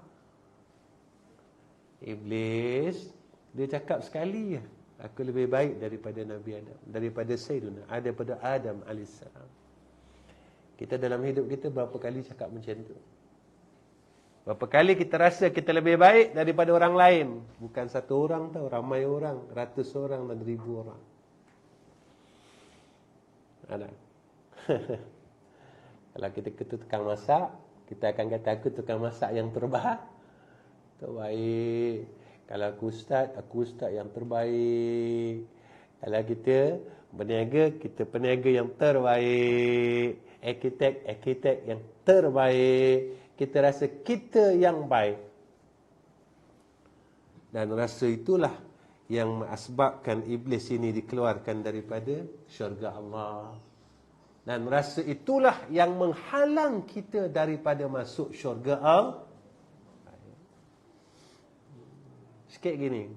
Iblis, dia cakap sekali, aku lebih baik daripada Nabi Adam, daripada Sayyidina, daripada Adam AS. Kita dalam hidup kita berapa kali cakap macam tu? Berapa kali kita rasa kita lebih baik daripada orang lain? Bukan satu orang tau, ramai orang, ratus orang dan ribu orang. Ada. Kalau kita tukang masak, kita akan kata aku tukang masak yang terbaik. Kalau aku ustaz yang terbaik. Kalau kita berniaga, kita peniaga yang terbaik. Arkitek yang terbaik. Kita rasa kita yang baik. Dan rasa itulah yang mengasbabkan iblis ini dikeluarkan daripada syurga Allah. Dan rasa itulah yang menghalang kita daripada masuk syurga Allah. Sikit gini.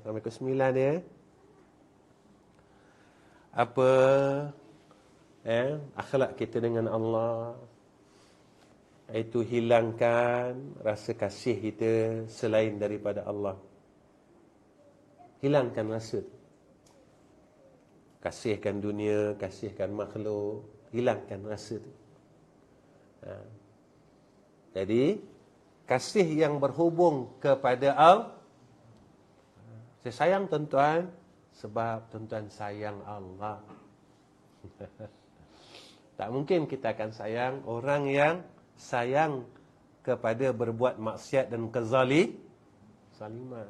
Sampai ke 9 dia. Apa akhlak kita dengan Allah, iaitu hilangkan rasa kasih kita selain daripada Allah. hilangkan rasa tu. Kasihkan dunia, kasihkan makhluk, hilangkan rasa tu. Jadi kasih yang berhubung kepada Allah. Saya sayang tuan-tuan sebab tuan-tuan sayang Allah. Tak mungkin kita akan sayang orang yang sayang kepada berbuat maksiat dan kezaliman.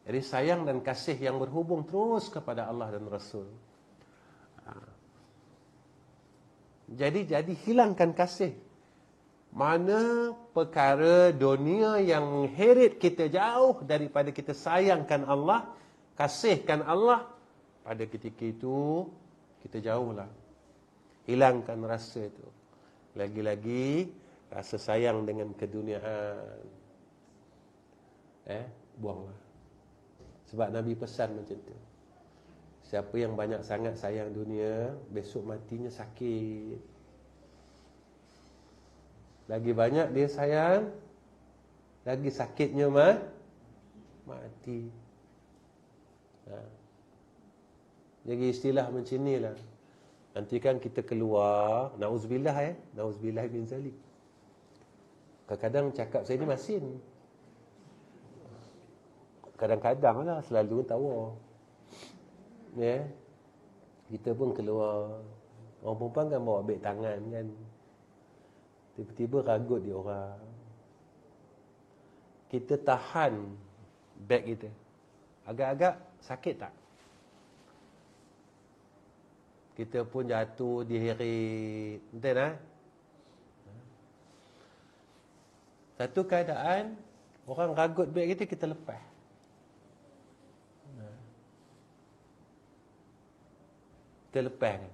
Jadi sayang dan kasih yang berhubung terus kepada Allah dan Rasul. Jadi hilangkan kasih. Mana perkara dunia yang mengheret kita jauh daripada kita sayangkan Allah, kasihkan Allah, pada ketika itu kita jauhlah. Hilangkan rasa itu. Lagi-lagi rasa sayang dengan keduniaan. Buanglah. Sebab Nabi pesan macam tu. Siapa yang banyak sangat sayang dunia, besok matinya sakit. Lagi banyak dia sayang, lagi sakitnya mati. Jadi istilah macam ni lah. Nanti kan kita keluar, na'udzubillah na'udzubillah min zalik. Kadang-kadang cakap saya ni masin. Kadang-kadang lah, selalu tawa. Kita pun keluar. Orang perempuan kan bawa beg tangan kan. Tiba-tiba ragut dia orang. Kita tahan beg kita. Agak-agak sakit tak? Kita pun jatuh, diheret. Betul tak? Satu keadaan, orang ragut beg kita, kita lepas. Kita lepas kan.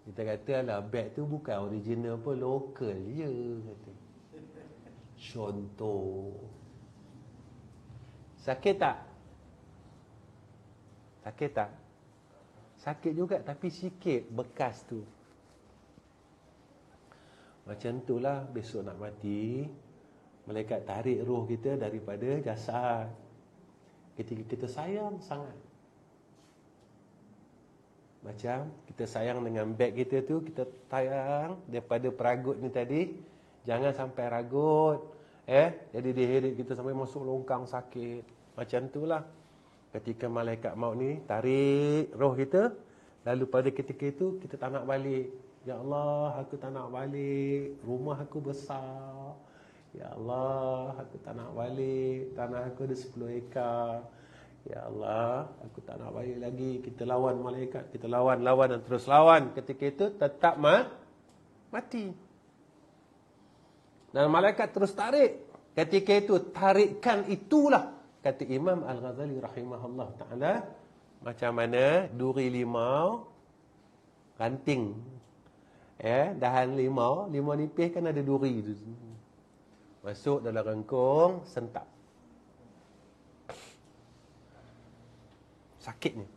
Kita kata lah, beg tu bukan original pun, lokal je. Kata. Contoh. Sakit tak? Sakit tak? Sakit juga, tapi sikit bekas tu. Macam tu lah, besok nak mati, malaikat tarik roh kita daripada jasad. Ketika kita sayang sangat. Macam kita sayang dengan beg kita tu, kita sayang daripada peragut ni tadi, jangan sampai ragut. Jadi diheret kita sampai masuk longkang sakit. Macam tu lah. Ketika malaikat maut ni tarik roh kita, lalu pada ketika itu kita tak nak balik. Ya Allah, aku tak nak balik. Rumah aku besar. Ya Allah, aku tak nak balik. Tanah aku ada 10 ekar. Ya Allah, aku tak nak balik lagi. Kita lawan malaikat. Kita lawan dan terus lawan. Ketika itu tetap mati. Dan malaikat terus tarik. Ketika itu tarikan itulah, kata Imam Al-Ghazali rahimahullah ta'ala, macam mana duri limau, ranting. Dahan limau nipis kan ada duri tu. Masuk dalam rengkung, sentap. Sakitnya.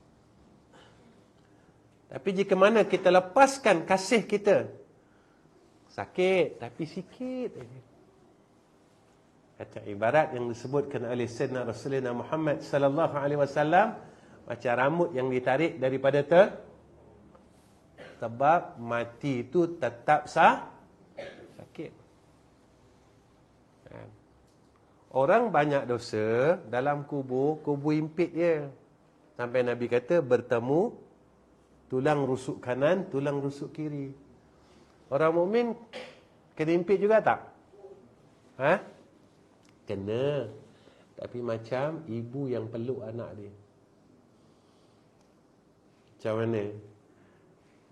Tapi jika mana kita lepaskan kasih kita, sakit tapi sikit aja. Kata ibarat yang disebutkan oleh Sayyidina Rasulullah Muhammad sallallahu alaihi wasallam, macam rambut yang ditarik daripada sebab mati itu tetap sakit. Orang banyak dosa dalam kubur impit dia. Sampai Nabi kata bertemu tulang rusuk kanan, tulang rusuk kiri. Orang mukmin kena impit juga tak? Kena. Tapi macam ibu yang peluk anak dia. Macam mana?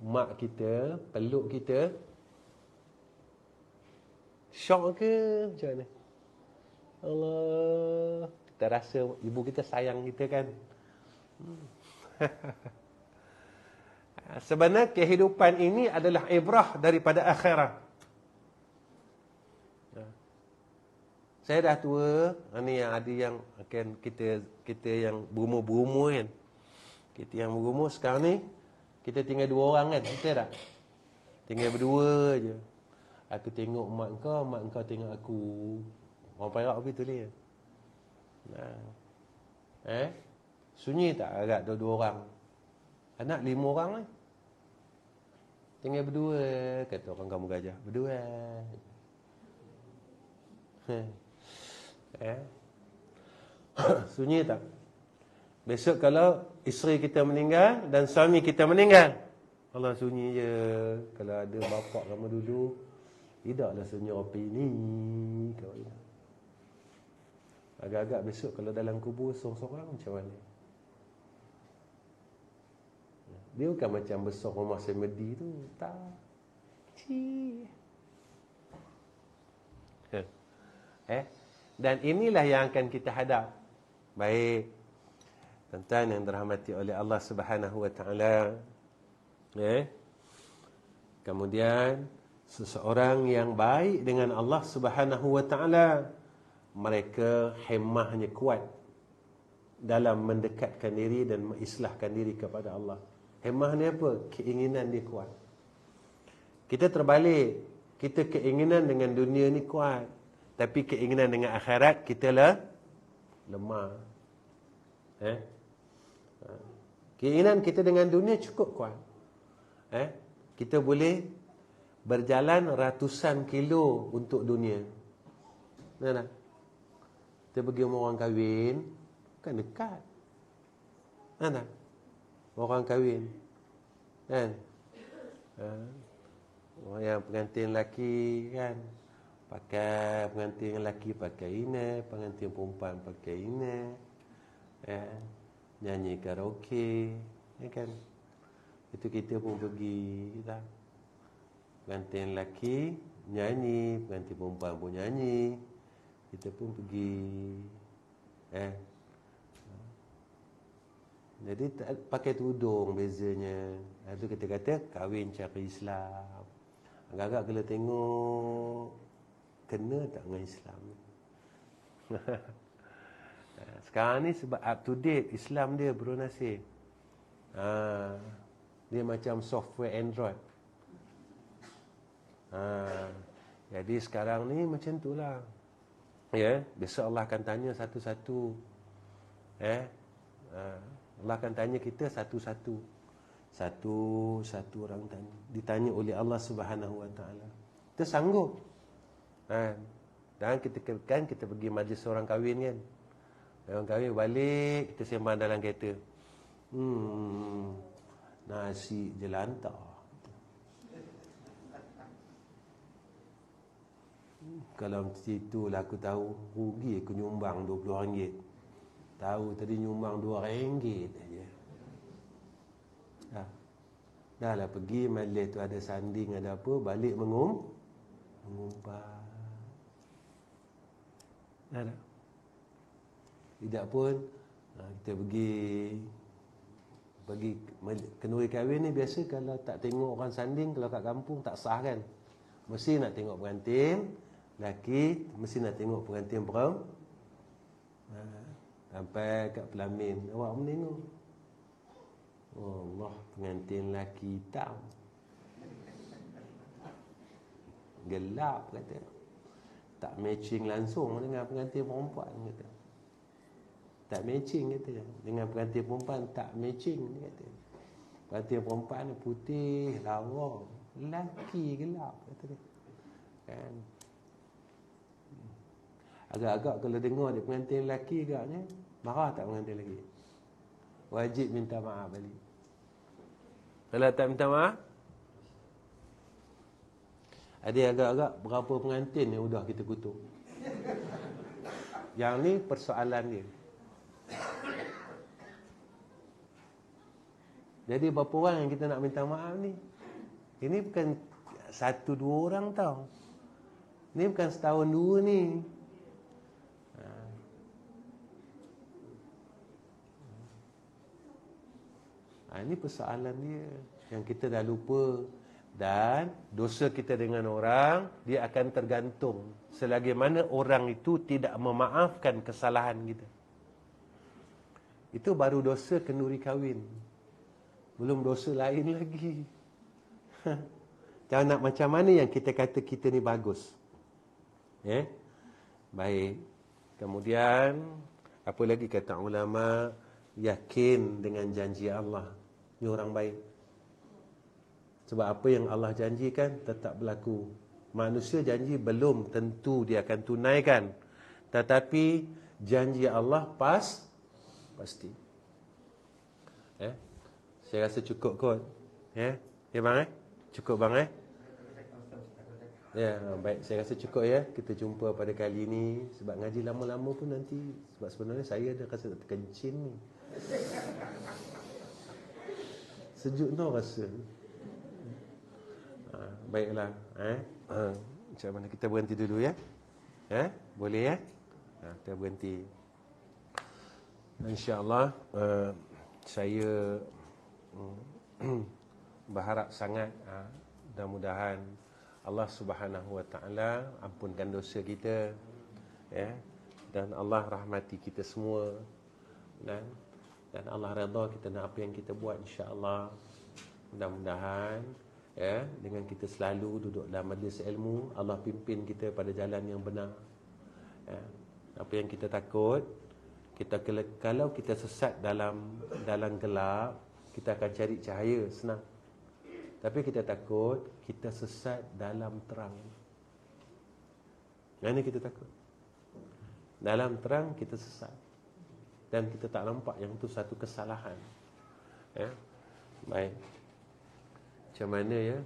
Mak kita peluk kita, syok ke macam mana? Allah, kita rasa ibu kita sayang kita kan. Sebenarnya kehidupan ini adalah ibrah daripada akhirat. Saya dah tua, ni yang ada yang akan kita yang berumur kan. Kita yang berumur sekarang ni, kita tinggal 2 orang kan, betul tak? Tinggal berdua je. Aku tengok mak kau tengok aku. Orang Perak begitu dia. Sunyi tak agak dua-dua orang? Anak 5 orang ni. Tinggal berdua, kata orang kamu gajah. Berdua. Sunyi tak? Besok kalau isteri kita meninggal dan suami kita meninggal, Allah sunyi je. Kalau ada bapak kamu dulu, tidaklah sunyi api ni. Agak-agak besok kalau dalam kubur seorang-seorang macam mana? Dia bukan macam besar rumah semedi tu. Tak. Dan inilah yang akan kita hadap. Baik. Tuan-tuan yang dirahmati oleh Allah Subhanahu wa taala. Kemudian seseorang yang baik dengan Allah Subhanahu wa taala, mereka hemahnya kuat dalam mendekatkan diri dan mengislahkan diri kepada Allah. Hemah ni apa? Keinginan dia kuat. Kita terbalik. Kita keinginan dengan dunia ni kuat, tapi keinginan dengan akhirat kita lemah. Keinginan kita dengan dunia cukup kuat. Kita boleh berjalan ratusan kilo untuk dunia. Nah, kita pergi sama orang kahwin, kan dekat. Nah, orang kahwin, kan? Orang yang pengantin lelaki, kan? Pakai pengantin lelaki pakai ini, pengantin perempuan pakai ini, nyanyi karaoke, kan? Itu kita pun pergi, kita. Pengantin lelaki nyanyi, pengantin perempuan pun nyanyi, kita pun pergi, Jadi pakai tudung bezanya. Itu kita kata kahwin cara Islam. Agak-agak kalau tengok, kena tak dengan Islam? Sekarang ni sebab up to date Islam dia, Bro Nasir. Dia macam software Android. Jadi sekarang ni macam tu lah. Besok Allah akan tanya satu-satu. Allah akan tanya kita satu-satu. Satu-satu orang tanya. Ditanya oleh Allah Subhanahu wa taala. Kita sanggup. Dan kita pergi majlis orang kahwin, kan. Orang kahwin balik, kita sembang dalam kereta. Nasi jelantah. Kalau situ lah aku tahu, rugi aku nyumbang RM20. Tahu tadi nyumbang RM2 aja. Dah lah pergi majlis tu, ada sanding, ada apa, balik mengumpat. Dah. Tidak pun kita pergi kenduri kahwin ni biasa kalau tak tengok orang sanding, kalau kat kampung tak sah, kan. Mesti nak tengok pengantin lelaki, mesti nak tengok pengantin perempuan. Sampai kat pelamin, awak menengok. Allah, pengantin lelaki hitam, gelap, kata. Tak matching langsung dengan pengantin perempuan, kata. Tak matching, kata. Dengan pengantin perempuan tak matching, kata. Pengantin perempuan putih, lawa, lelaki gelap, kata dia. Kan? Agak-agak kalau dengar dia pengantin lelaki, agaknya marah tak pengantin lelaki? Wajib minta maaf balik. Kalau tak minta maaf, ada agak-agak berapa pengantin yang sudah kita kutuk. Yang ni persoalan dia. Jadi berapa orang yang kita nak minta maaf ni? Ini bukan 1-2 orang tau. Ini bukan setahun 2 ni. Ini persoalan dia yang kita dah lupa. Dan dosa kita dengan orang, dia akan tergantung selagi mana orang itu tidak memaafkan kesalahan kita. Itu baru dosa kenduri kahwin. Belum dosa lain lagi. Jangan nak macam mana yang kita kata kita ni bagus. Baik. Kemudian Apa lagi kata ulama, yakin dengan janji Allah. Ini orang baik. Sebab apa yang Allah janjikan tetap berlaku. Manusia janji belum tentu dia akan tunaikan, tetapi janji Allah pasti. Saya rasa cukup kot. Ya bang Cukup bang Ya, baik, saya rasa cukup ya. Kita jumpa pada kali ini. Sebab ngaji lama-lama pun nanti, sebab sebenarnya saya dah rasa tak terkencing ni. Sejuk no rasa. Baiklah. Macam mana kita berhenti dulu ya? Boleh ya? Kita berhenti. InsyaAllah saya berharap sangat mudah-mudahan Allah Subhanahu Wa Taala ampunkan dosa kita, dan Allah rahmati kita semua, dan Allah redha kita dengan apa yang kita buat, insya-Allah. Mudah-mudahan dengan kita selalu duduk dalam majlis ilmu, Allah pimpin kita pada jalan yang benar. Apa yang kita takut, kalau kita sesat dalam gelap, kita akan cari cahaya, senang. Tapi kita takut kita sesat dalam terang. Yang ni kita takut. Dalam terang kita sesat, dan kita tak nampak yang tu satu kesalahan. Baik. Macam mana ya?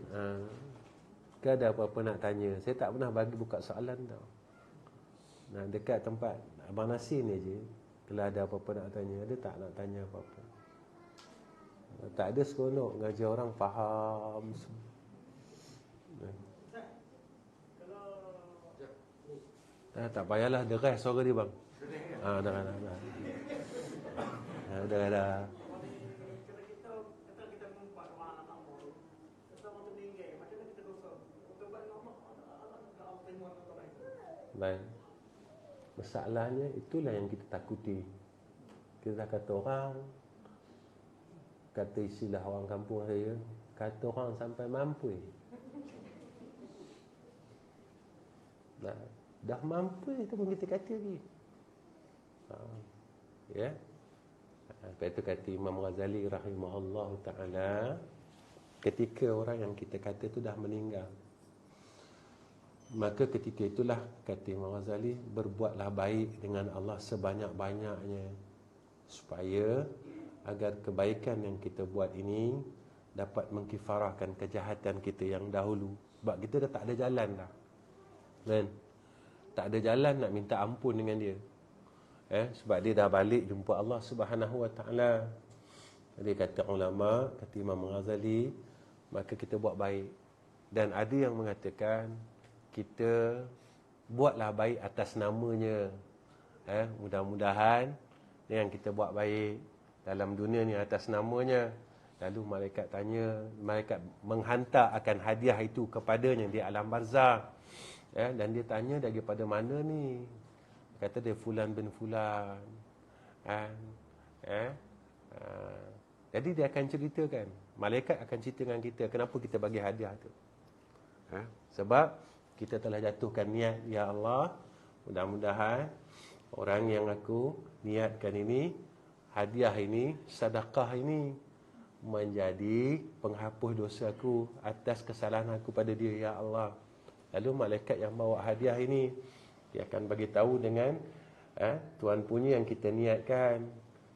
Ke ada apa-apa nak tanya? Saya tak pernah bagi buka soalan tau. Dekat tempat Abang Nasir ni je, kalau ada apa-apa nak tanya, ada tak nak tanya apa-apa? Tak ada seronok ngajar orang faham semua. Tak payahlah deras suara dia bang. Dah. Baik. Masalahnya itulah yang kita takuti. Kita kata orang, kata istilah orang kampung saya, kata orang sampai mampu. Dah mampu itu pun kita kata lagi. Lepas itu kata Imam Ghazali rahimahullah ta'ala, ketika orang yang kita kata itu dah meninggal, maka ketika itulah, kata Imam Ghazali, berbuatlah baik dengan Allah sebanyak-banyaknya, supaya agar kebaikan yang kita buat ini dapat mengkifarahkan kejahatan kita yang dahulu. Sebab kita dah tak ada jalan dah, kan? Tak ada jalan nak minta ampun dengan dia, sebab dia dah balik jumpa Allah Subhanahu Wa Taala. Jadi kata ulama, kata Imam Ghazali, maka kita buat baik. Dan ada yang mengatakan kita buatlah baik atas namanya. Mudah-mudahan yang kita buat baik dalam dunia ni atas namanya. Lalu malaikat tanya, malaikat menghantar akan hadiah itu kepadanya di alam barzakh. Dan dia tanya, daripada mana ni? Kata dia fulan bin fulan. Jadi dia akan ceritakan, malaikat akan cerita dengan kita kenapa kita bagi hadiah tu. Sebab kita telah jatuhkan niat, ya Allah, mudah-mudahan orang yang aku niatkan ini, hadiah ini, sedekah ini, menjadi penghapus dosaku atas kesalahan aku pada dia, ya Allah. Lalu malaikat yang bawa hadiah ini, dia akan bagi tahu dengan tuan punya yang kita niatkan.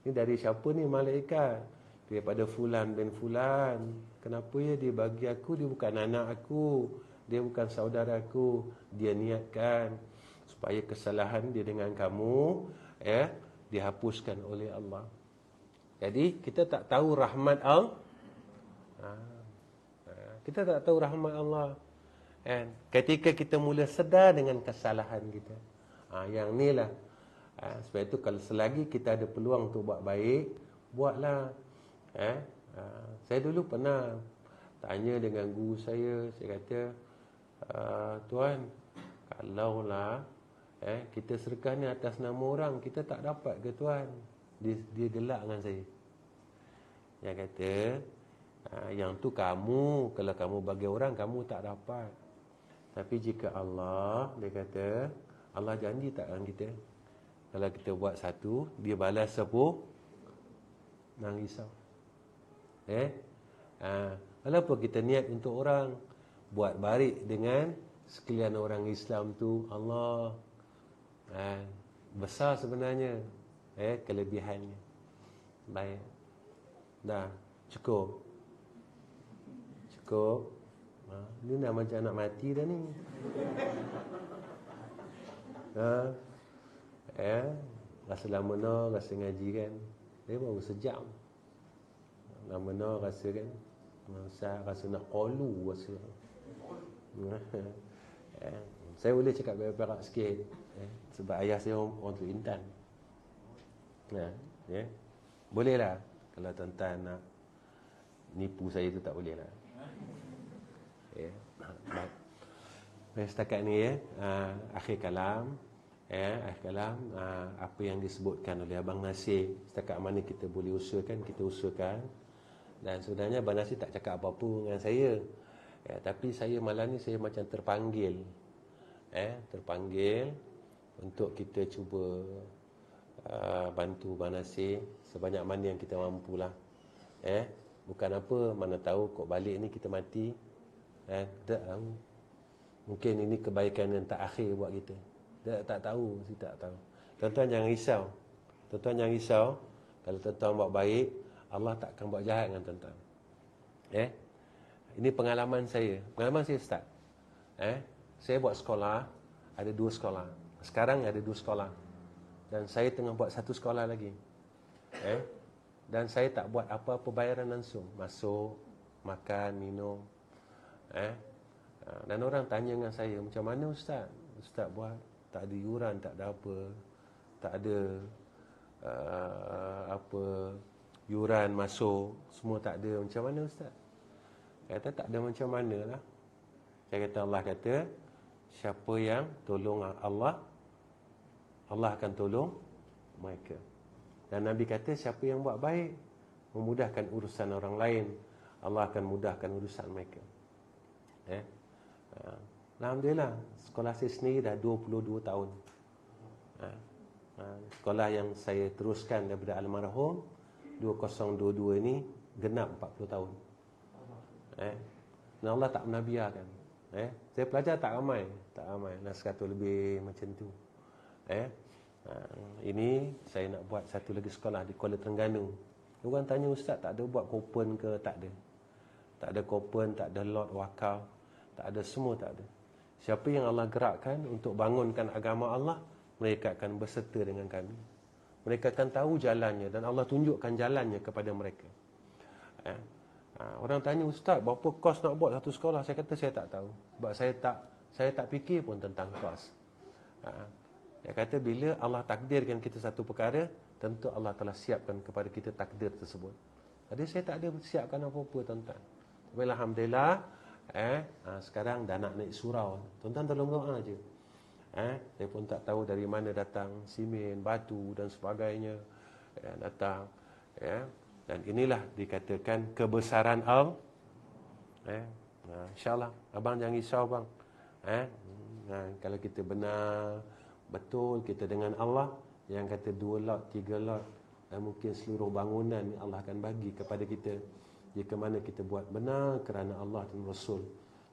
Ini dari siapa ni malaikat? Daripada fulan bin fulan. Kenapa ya dia bagi aku? Dia bukan anak aku, dia bukan saudara aku. Dia niatkan supaya kesalahan dia dengan kamu dihapuskan oleh Allah. Jadi kita tak tahu rahmat Allah. Kita tak tahu rahmat Allah. Ketika kita mula sedar dengan kesalahan kita, yang ni lah. Sebab itu kalau selagi kita ada peluang untuk buat baik, buatlah. Saya dulu pernah tanya dengan guru saya kata, tuan, kalaulah kita sedekah ni atas nama orang, kita tak dapat ke tuan? Dia gelak dengan saya. Dia kata, yang tu kamu, kalau kamu bagi orang, kamu tak dapat. Tapi jika Allah, dia kata, Allah janji tak dengan kita, Kalau kita buat satu, dia balas 10, jangan risau. Walaupun kita niat untuk orang, buat baik dengan sekalian orang Islam tu, Allah besar sebenarnya kelebihannya. Baik. Dah, cukup. Ni dah macam nak mati dah ni. Rasa lama no, rasa ngaji kan. Dia baru sejam. Lama no rasa kan. Rasa nak qalu rasa. Saya boleh cakap berak sikit. Sebab ayah saya orang Teluk Intan. Boleh lah. Kalau tuan-tuan nak nipu saya tu tak boleh lah. Setakat ni akhir kalam. Akhir kalam, apa yang disebutkan oleh Abang Nasir, setakat mana kita boleh usahakan, kita usahakan. Dan sebenarnya Abang Nasir tak cakap apa-apa dengan saya. Tapi saya malam ni saya macam terpanggil. Terpanggil untuk kita cuba bantu Abang Nasir sebanyak mana yang kita mampulah. Bukan apa, mana tahu kok balik ni kita mati. Tak tahu. Mungkin ini kebaikan yang tak akhir buat kita. Tak tahu, saya tak tahu. Tuan-tuan jangan risau. Tuan-tuan jangan risau. Kalau tuan-tuan buat baik, Allah tak akan buat jahat dengan tuan-tuan. Ini pengalaman saya. Pengalaman saya start. Saya buat sekolah, ada 2 sekolah. Sekarang ada 2 sekolah. Dan saya tengah buat 1 sekolah lagi. Dan saya tak buat apa-apa bayaran langsung. Masuk, makan, minum. Dan orang tanya dengan saya, macam mana Ustaz? Ustaz buat, tak ada yuran, tak ada apa. Tak ada yuran masuk, semua tak ada. Macam mana Ustaz? Kata tak ada macam mana lah. Saya kata Allah kata, siapa yang tolong Allah, Allah akan tolong mereka. Dan Nabi kata, siapa yang buat baik, memudahkan urusan orang lain, Allah akan mudahkan urusan mereka. Alhamdulillah, sekolah saya sendiri dah 22 tahun. Sekolah yang saya teruskan daripada almarhum 2022 ini genap 40 tahun. Dan Allah tak pernah biarkan. Saya pelajar tak ramai. Nah, 100 lebih macam tu. Ini saya nak buat satu lagi sekolah di Kuala Terengganu. Orang tanya, Ustaz tak ada buat coupon ke? Tak ada. Tak ada coupon, tak ada lot wakaf, tak ada, semua tak ada. Siapa yang Allah gerakkan untuk bangunkan agama Allah, mereka akan berserta dengan kami. Mereka akan tahu jalannya dan Allah tunjukkan jalannya kepada mereka. Orang tanya, Ustaz berapa kos nak buat satu sekolah? Saya kata saya tak tahu. Sebab saya tak fikir pun tentang kos. Dia kata bila Allah takdirkan kita satu perkara, tentu Allah telah siapkan kepada kita takdir tersebut. Jadi saya tak ada siapkan apa-apa, tuan-tuan. Tapi alhamdulillah, sekarang dah nak naik surau. Tuan-tuan tolong doa je. Saya pun tak tahu dari mana datang simen, batu dan sebagainya. Datang. Dan inilah dikatakan kebesaran Allah. InsyaAllah. Abang jangan risau bang. Kalau kita benar, betul kita dengan Allah, yang kata 2 lot, 3 lot, dan mungkin seluruh bangunan ni Allah akan bagi kepada kita jika mana kita buat benar kerana Allah dan Rasul.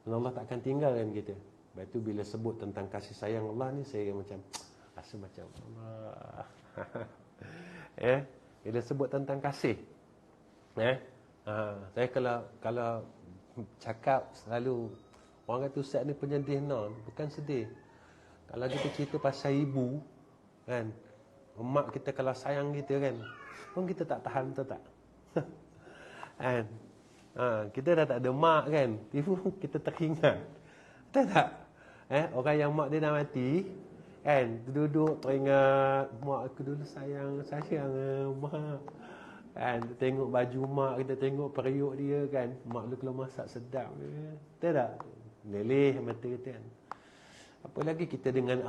Dan Allah tak akan tinggalkan kita. Lepas tu bila sebut tentang kasih sayang Allah ni, saya macam rasa macam Allah. Bila sebut tentang kasih, saya kalau cakap selalu, orang kata Ustaz ni penyedih. No, bukan sedih. Kalau kita cerita pasal ibu kan, emak kita kalau sayang kita kan, pun kita tak tahan, betul tak? Kan? Kita dah tak ada mak kan, tiba kita teringat, betul tak? Orang yang mak dia dah mati kan, duduk teringat mak aku dulu sayang mak kan, kita tengok baju mak, kita tengok periuk dia kan, mak lu kalau masak sedap, betul tak? Meleleh mata kita kan. Apa lagi kita dengan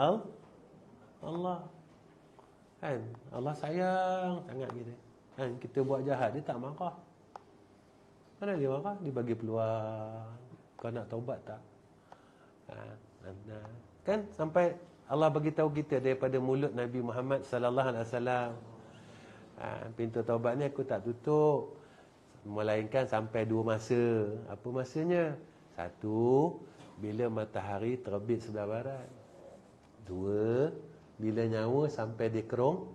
Allah kan, Allah sayang sangat kita kan. Kita buat jahat, dia tak marah. Mana dia marah? Dia bagi peluang. Kau nak taubat tak? Kan sampai Allah beritahu kita daripada mulut Nabi Muhammad sallallahu alaihi wasallam. Pintu taubat ni aku tak tutup melainkan sampai 2 masa. Apa masanya? 1, bila matahari terbit sebelah barat. 2, bila nyawa sampai di kerong.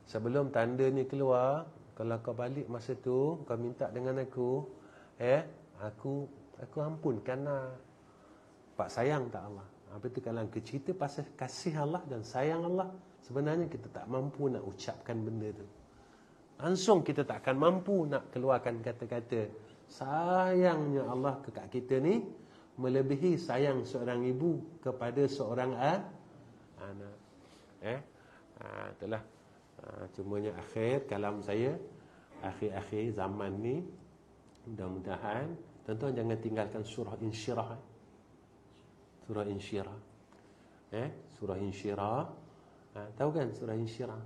Sebelum tanda ni keluar, kalau kau balik masa tu, kau minta dengan aku, aku ampunkan lah. Pak sayang tak Allah? Apa tu kalau kita cerita pasal kasih Allah dan sayang Allah, sebenarnya kita tak mampu nak ucapkan benda tu. Langsung kita tak akan mampu nak keluarkan kata-kata sayangnya Allah kat kita ni melebihi sayang seorang ibu kepada seorang anak. Itulah. Cumanya akhir kalam saya, akhir-akhir zaman ni, mudah-mudahan tuan-tuan jangan tinggalkan surah Insyirah. Surah Insyirah. Surah Insyirah. Tahu kan surah Insyirah?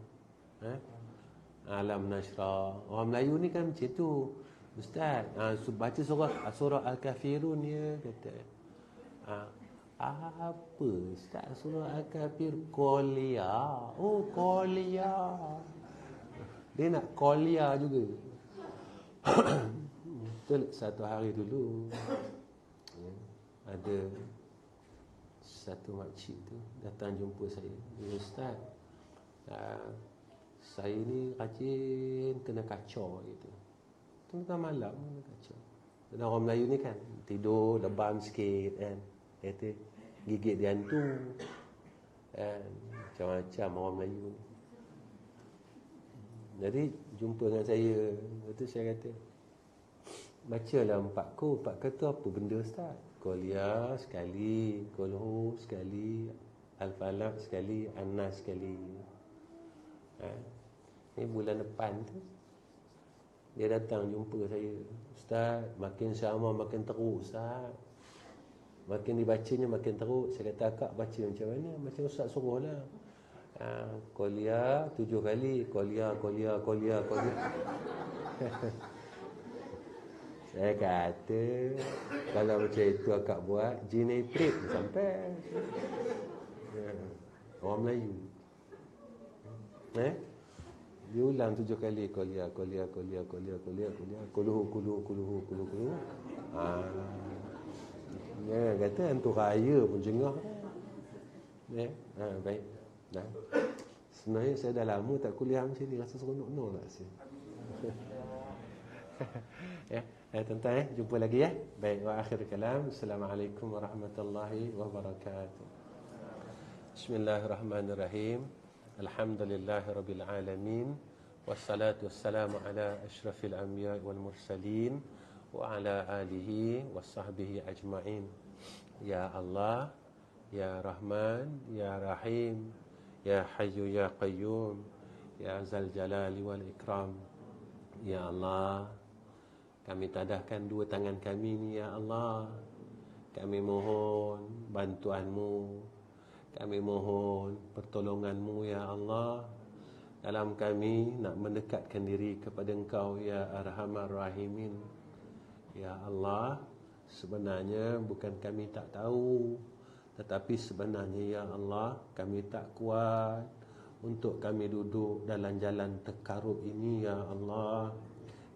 Alam Nashrah. Orang Melayu ni kan macam tu. Ustaz, baca surah Al-Kafirun ya, kata. Apa Ustaz surah Al-Kafir? Qolia. Oh, Qolia. Dia nak Qolia juga. Betul, satu hari dulu ada satu makcik tu datang jumpa saya. Ustaz, saya ni rajin kena kacau gitu. Tengah malam kena kacau. Dan orang Melayu ni kan tidur lebam sikit kan. Kata gigit dia hantu. Macam-macam orang Melayu ni. Jadi jumpa dengan saya. Lepas tu saya kata, bacalah 4 kata apa benda Ustaz? Qolia sekali, Qulhu sekali, Al-Falaq sekali, An-Nas sekali. Ni bulan depan tu dia datang jumpa saya. Ustaz, makin sama makin teruk Ustaz. Makin dibacanya makin teruk. Saya kata, akak baca macam mana? Macam Ustaz suruh lah. Qolia 7 kali. Qolia. Saya kata, kalau macam itu akak buat, jin Ifrit sampai. Orang Melayu. Dia ulang 7 kali. Qolia. Kuluhu. Kata hantu raya pun jengah. Baik. Dah. Sebenarnya saya dah lama tak kuliah macam ni, rasa seronok nak rasa. Tuan-tuan, jumpa lagi ya. Baik, wa akhir kalam. Assalamualaikum warahmatullahi wabarakatuh. Bismillahirrahmanirrahim. Alhamdulillahirabbil alamin. Wassalatu wassalamu ala asyrafil anbiya wal mursalin wa ala alihi washabbihi ajma'in. Ya Allah, ya Rahman, ya Rahim, ya Hayyu ya Qayyum, ya Zal Jalali wal Ikram. Ya Allah, kami tadahkan 2 tangan kami ni ya Allah. Kami mohon bantuan-Mu. Kami mohon pertolongan-Mu ya Allah. Dalam kami nak mendekatkan diri kepada Engkau ya Arhamar Rahimin. Ya Allah, sebenarnya bukan kami tak tahu, tetapi sebenarnya ya Allah, kami tak kuat untuk kami duduk dalam jalan tekarub ini ya Allah.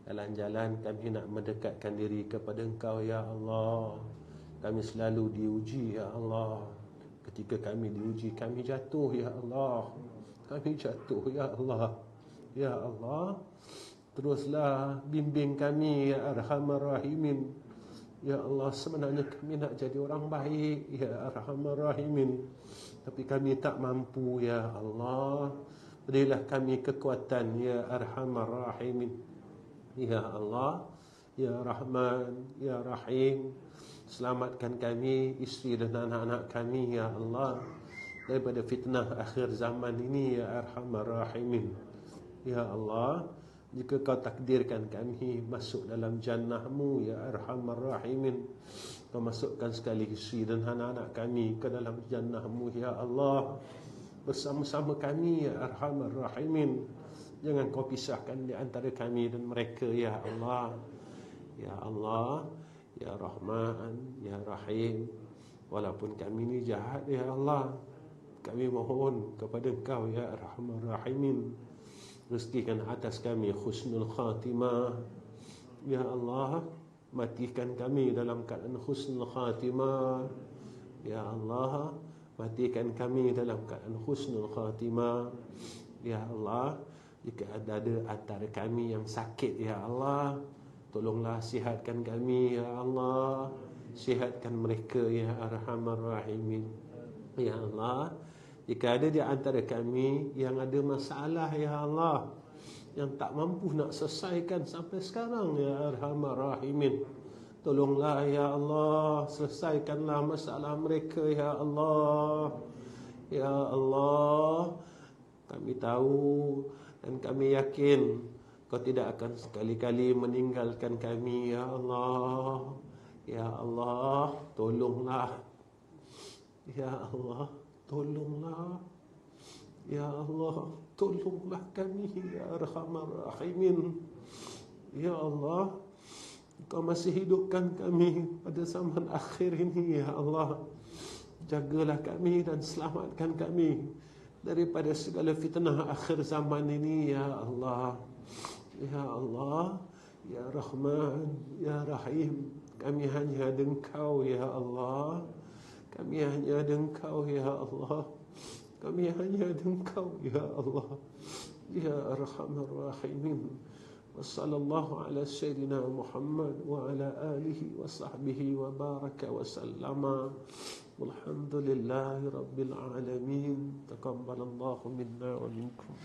Dalam jalan kami nak mendekatkan diri kepada Engkau ya Allah. Kami selalu diuji ya Allah. Ketika kami diuji, kami jatuh ya Allah. Kami jatuh ya Allah. Ya Allah, teruslah bimbing kami ya Arhamar Rahimin. Ya Allah, sebenarnya kami nak jadi orang baik ya Arhamar Rahimin, tapi kami tak mampu ya Allah. Berilah kami kekuatan ya Arhamar Rahimin. Ya Allah, ya Rahman, ya Rahim, selamatkan kami, isteri dan anak-anak kami ya Allah, daripada fitnah akhir zaman ini ya Arhamar Rahimin. Ya Allah, jika Kau takdirkan kami masuk dalam jannah-Mu ya Arhamar Rahimin, Kau masukkan sekali isteri dan anak-anak kami ke dalam jannah-Mu ya Allah, bersama-sama kami ya Arhamar Rahimin. Jangan Kau pisahkan di antara kami dan mereka ya Allah. Ya Allah, ya Rahman, ya Rahim, Walaupun kami ni jahat ya Allah, kami mohon kepada Engkau ya Arhamar Rahimin, rezekikan atas kami husnul khatimah. Ya Allah, matikan kami dalam keadaan husnul khatimah. Ya Allah, matikan kami dalam keadaan husnul khatimah. Ya Allah, jika ada antara kami yang sakit ya Allah, tolonglah sihatkan kami ya Allah. Sihatkan mereka ya Arhamar Rahimin. Ya Allah, jika ada di antara kami yang ada masalah ya Allah, yang tak mampu nak selesaikan sampai sekarang ya Arhamar Rahimin, tolonglah ya Allah, selesaikanlah masalah mereka ya Allah. Ya Allah, kami tahu dan kami yakin Kau tidak akan sekali-kali meninggalkan kami ya Allah. Ya Allah, tolonglah. Ya Allah, tolonglah. Ya Allah, tolonglah kami ya Arhamar Rahimin. Ya Allah, Kau masih hidupkan kami pada zaman akhir ini ya Allah. Jagalah kami dan selamatkan kami daripada segala fitnah akhir zaman ini ya Allah. Ya Allah, ya Rahman, ya Rahim, kami hanya ada Engkau ya Allah. Kami hanya ada Engkau ya Allah. Kami hanya ada Engkau ya Allah. Ya Arhamar Rahimin. Wa sallallahu ala sayyidina Muhammad wa ala alihi wa sahbihi wa baraka wa sallama. Walhamdulillahi rabbil alamin. Taqabbalallahu minna wa minkum.